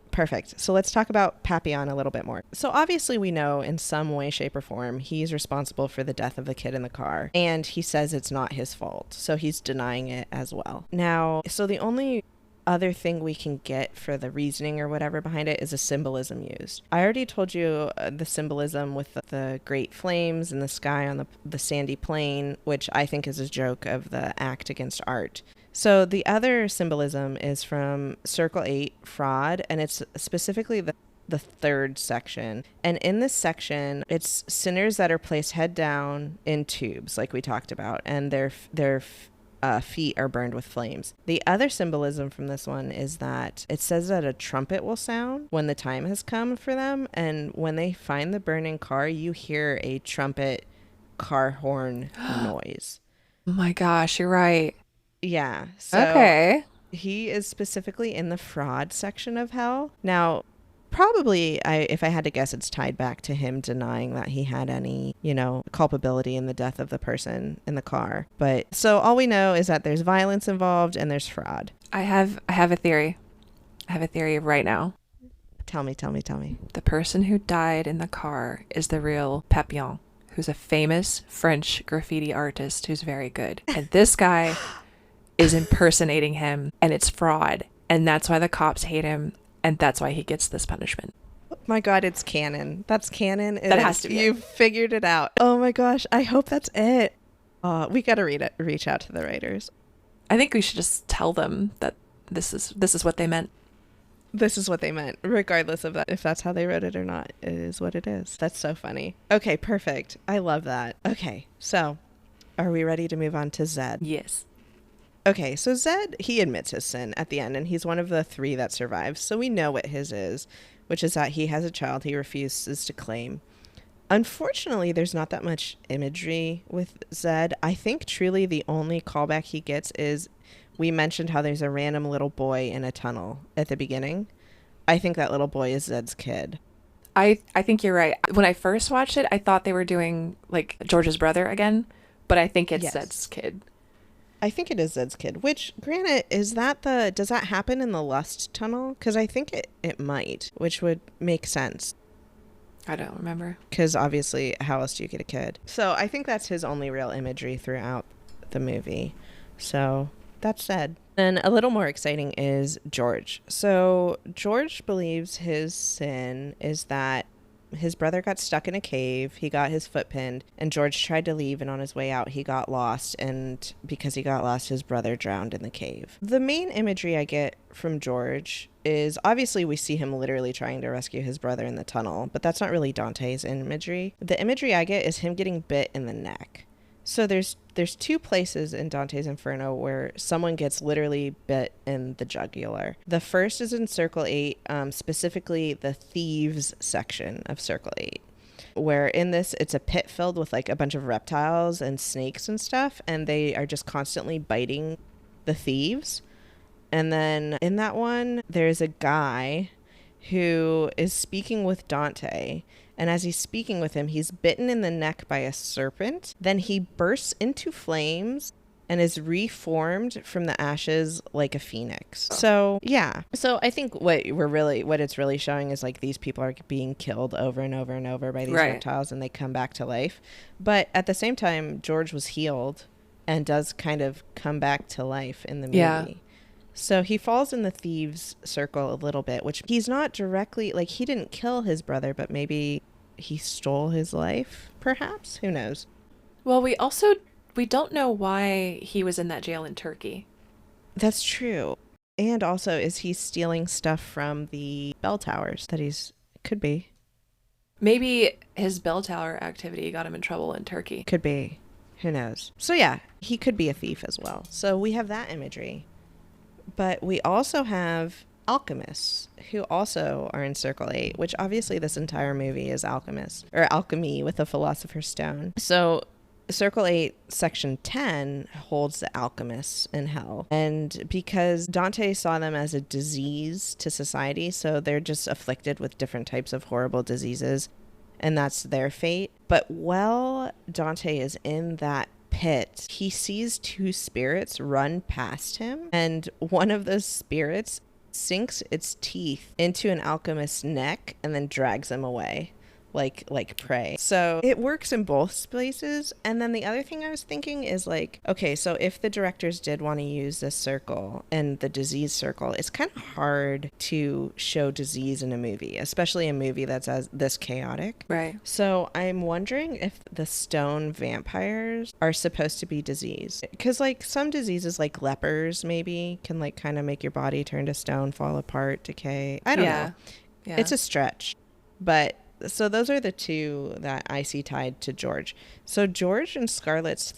Perfect. So let's talk about Papillon a little bit more. So obviously we know in some way, shape, or form, he's responsible for the death of the kid in the car. And he says it's not his fault. So he's denying it as well. Now, so the only other thing we can get for the reasoning or whatever behind it is a symbolism used. I already told you the symbolism with the great flames in the sky on the sandy plain, which I think is a joke of the act against art. So the other symbolism is from Circle 8, Fraud, and it's specifically the third section. And in this section, it's sinners that are placed head down in tubes, like we talked about, and their feet are burned with flames. The other symbolism from this one is that it says that a trumpet will sound when the time has come for them, and when they find the burning car, you hear a trumpet car horn noise. Oh my gosh, you're right. Yeah. So okay. He is specifically in the fraud section of hell. Now, probably, if I had to guess, it's tied back to him denying that he had any, culpability in the death of the person in the car. But so all we know is that there's violence involved and there's fraud. I have a theory. I have a theory right now. Tell me. The person who died in the car is the real Papillon, who's a famous French graffiti artist who's very good. And this guy is impersonating him, and it's fraud, and that's why the cops hate him, and that's why he gets this punishment. Oh my God, it's canon. That's canon. That has to be. You figured it out. Oh my gosh, I hope that's it. We got to reach out to the writers. I think we should just tell them that this is what they meant. This is what they meant, regardless of that, if that's how they wrote it or not. It is what it is. That's so funny. Okay, perfect. I love that. Okay, so are we ready to move on to Zed? Yes. Okay, so Zed, he admits his sin at the end, and he's one of the 3 that survives, so we know what his is, which is that he has a child he refuses to claim. Unfortunately, there's not that much imagery with Zed. I think truly the only callback he gets is we mentioned how there's a random little boy in a tunnel at the beginning, I think that little boy is Zed's kid. I think you're right. When I first watched it, I thought they were doing like George's brother again, but I think it's Yes. Zed's kid. I think it is Zed's kid, which, granted, does that happen in the Lust Tunnel? Because I think it might, which would make sense. I don't remember. Because obviously, how else do you get a kid? So I think that's his only real imagery throughout the movie. So that said. And a little more exciting is George. So George believes his sin is that his brother got stuck in a cave, he got his foot pinned, and George tried to leave, and on his way out he got lost, and because he got lost, his brother drowned in the cave. The main imagery I get from George is, obviously we see him literally trying to rescue his brother in the tunnel, but that's not really Dante's imagery. The imagery I get is him getting bit in the neck. So there's two places in Dante's Inferno where someone gets literally bit in the jugular. The first is in Circle 8, specifically the thieves section of Circle 8, where in this it's a pit filled with like a bunch of reptiles and snakes and stuff, and they are just constantly biting the thieves. And then in that one, there's a guy who is speaking with Dante, and as he's speaking with him, he's bitten in the neck by a serpent. Then he bursts into flames and is reformed from the ashes like a phoenix. So yeah. So I think what it's really showing is like these people are being killed over and over and over by these reptiles, and they come back to life. But at the same time, George was healed and does kind of come back to life in the movie. Yeah. So he falls in the thieves circle a little bit, which he's not directly, like, he didn't kill his brother, but maybe he stole his life, perhaps? Who knows? Well, we don't know why he was in that jail in Turkey. That's true. And also, is he stealing stuff from the bell towers could be. Maybe his bell tower activity got him in trouble in Turkey. Could be. Who knows? So yeah, he could be a thief as well. So we have that imagery. But we also have alchemists who also are in Circle 8, which obviously this entire movie is alchemy with a philosopher's stone. So Circle 8, Section 10 holds the alchemists in hell. And because Dante saw them as a disease to society, so they're just afflicted with different types of horrible diseases, and that's their fate. But while Dante is in that pit, he sees two spirits run past him, and one of those spirits sinks its teeth into an alchemist's neck and then drags him away like prey. So it works in both places. And then the other thing I was thinking is like, okay, so if the directors did want to use this circle and the disease circle, it's kind of hard to show disease in a movie, especially a movie that's this chaotic. Right. So I'm wondering if the stone vampires are supposed to be disease, because like some diseases like lepers maybe can like kind of make your body turn to stone, fall apart, decay. I don't know. Yeah. It's a stretch, but so those are the two that I see tied to George. So George and Scarlett's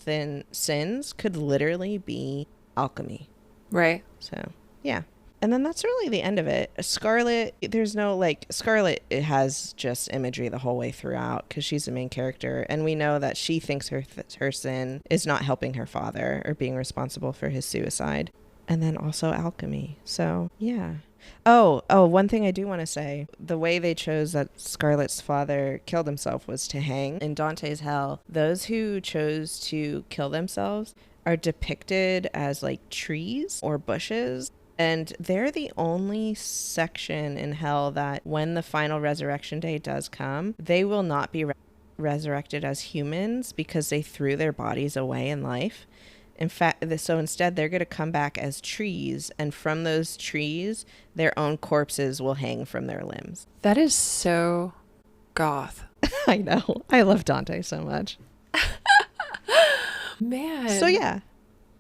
sins could literally be alchemy. Right. So, yeah. And then that's really the end of it. Scarlett, there's no, like, Scarlett, it has just imagery the whole way throughout because she's the main character. And we know that she thinks her sin is not helping her father or being responsible for his suicide. And then also alchemy. So, yeah. Oh, one thing I do want to say. The way they chose that Scarlett's father killed himself was to hang. In Dante's Hell, those who chose to kill themselves are depicted as like trees or bushes. And they're the only section in hell that when the final resurrection day does come, they will not be resurrected as humans because they threw their bodies away in life. In fact, so instead they're going to come back as trees, and from those trees, their own corpses will hang from their limbs. That is so goth. I know. I love Dante so much. Man. So yeah,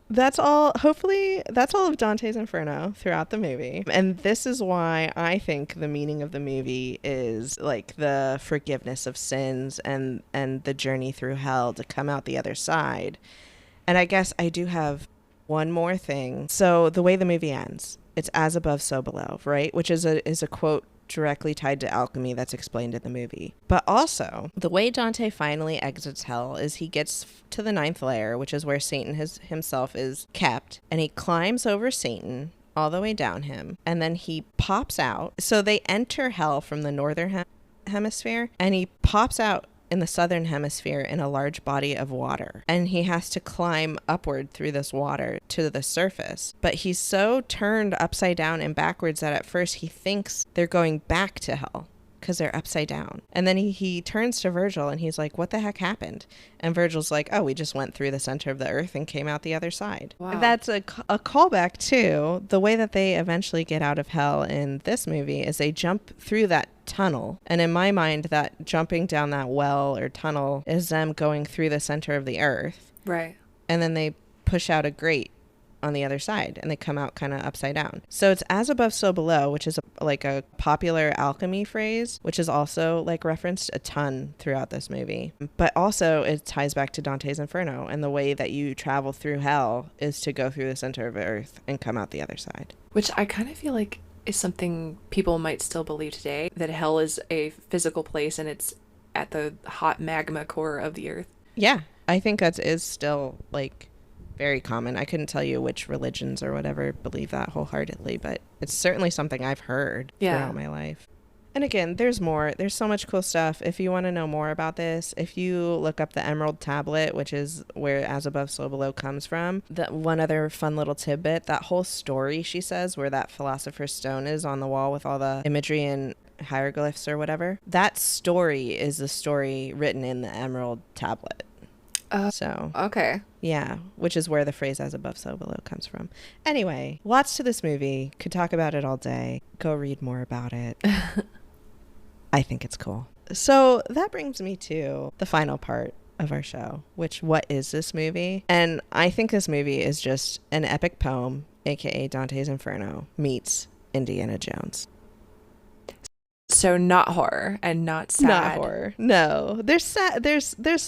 that's all. Hopefully that's all of Dante's Inferno throughout the movie. And this is why I think the meaning of the movie is like the forgiveness of sins and the journey through hell to come out the other side. And I guess I do have one more thing. So the way the movie ends, it's as above, so below, right? Which is a quote directly tied to alchemy that's explained in the movie. But also, the way Dante finally exits hell is he gets to the 9th layer, which is where Satan himself is kept, and he climbs over Satan, all the way down him, and then he pops out. So they enter hell from the northern hemisphere, and he pops out in the southern hemisphere in a large body of water, and he has to climb upward through this water to the surface. But he's so turned upside down and backwards that at first he thinks they're going back to hell because they're upside down. And then he turns to Virgil and he's like, what the heck happened? And Virgil's like, oh, we just went through the center of the earth and came out the other side. Wow. That's a callback to the way that they eventually get out of hell in this movie is they jump through that tunnel. And in my mind, that jumping down that well or tunnel is them going through the center of the earth. Right. And then they push out a grate on the other side and they come out kind of upside down. So it's as above, so below, which is like a popular alchemy phrase, which is also like referenced a ton throughout this movie. But also it ties back to Dante's Inferno, and the way that you travel through hell is to go through the center of the earth and come out the other side. Which I kind of feel like is something people might still believe today, that hell is a physical place and it's at the hot magma core of the earth. Yeah, I think that is still like very common. I couldn't tell you which religions or whatever believe that wholeheartedly, but it's certainly something I've heard throughout my life. And again, there's more. There's so much cool stuff. If you want to know more about this, if you look up the Emerald Tablet, which is where As Above, So Below comes from, that one other fun little tidbit, that whole story, she says, where that Philosopher's Stone is on the wall with all the imagery and hieroglyphs or whatever, that story is the story written in the Emerald Tablet. So okay. Yeah, which is where the phrase As Above, So Below comes from. Anyway, lots to this movie. Could talk about it all day. Go read more about it. I think it's cool. So that brings me to the final part of our show, which, what is this movie? And I think this movie is just an epic poem, aka Dante's Inferno, meets Indiana Jones. So not horror and not sad. Not horror. No. There's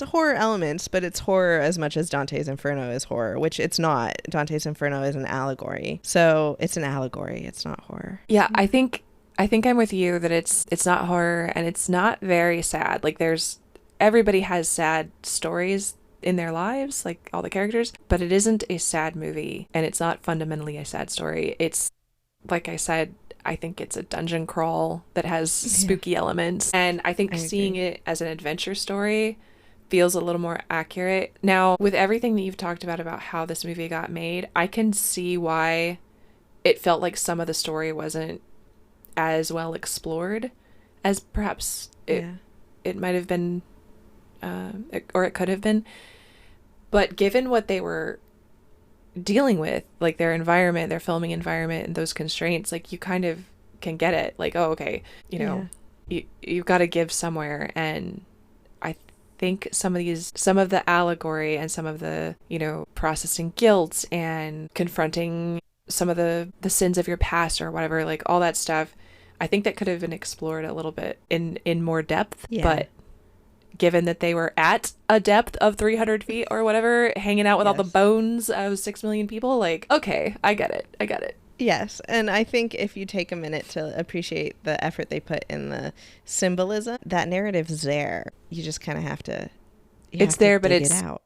horror elements, but it's horror as much as Dante's Inferno is horror, which it's not. Dante's Inferno is an allegory. So it's an allegory. It's not horror. Yeah, I think I'm with you that it's not horror and it's not very sad. Like everybody has sad stories in their lives, like all the characters, but it isn't a sad movie and it's not fundamentally a sad story. It's, like I said, I think it's a dungeon crawl that has spooky elements. And I think seeing it as an adventure story feels a little more accurate. Now, with everything that you've talked about how this movie got made, I can see why it felt like some of the story wasn't as well explored as perhaps it might have been, or it could have been. But given what they were dealing with, like their environment, their filming environment and those constraints, like you kind of can get it, like, oh, okay, you've got to give somewhere. And I think some of the allegory and some of the, processing guilt and confronting some of the sins of your past or whatever, like all that stuff, I think that could have been explored a little bit in more depth. But given that they were at a depth of 300 feet or whatever, hanging out with all the bones of 6 million people, like, okay, I get it. Yes, and I think if you take a minute to appreciate the effort they put in the symbolism, that narrative's there. You just kind of have to it's there, but it's out.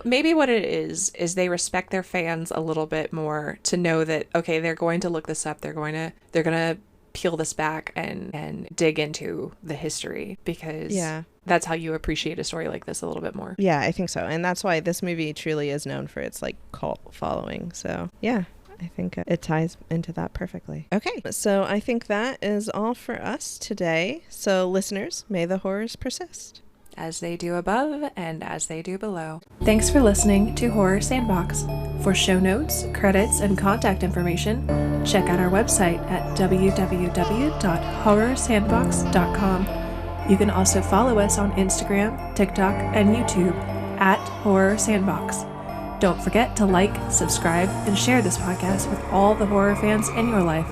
Maybe what it is they respect their fans a little bit more to know that, okay, they're going to look this up. They're going to peel this back and dig into the history, because that's how you appreciate a story like this a little bit more. Yeah, I think so. And that's why this movie truly is known for its like cult following. So yeah, I think it ties into that perfectly. Okay, so I think that is all for us today. So listeners, may the horrors persist. As they do above and as they do below. Thanks for listening to Horror Sandbox. For show notes, credits, and contact information, check out our website at www.horrorsandbox.com. You can also follow us on Instagram, TikTok, and YouTube at Horror Sandbox. Don't forget to like, subscribe, and share this podcast with all the horror fans in your life.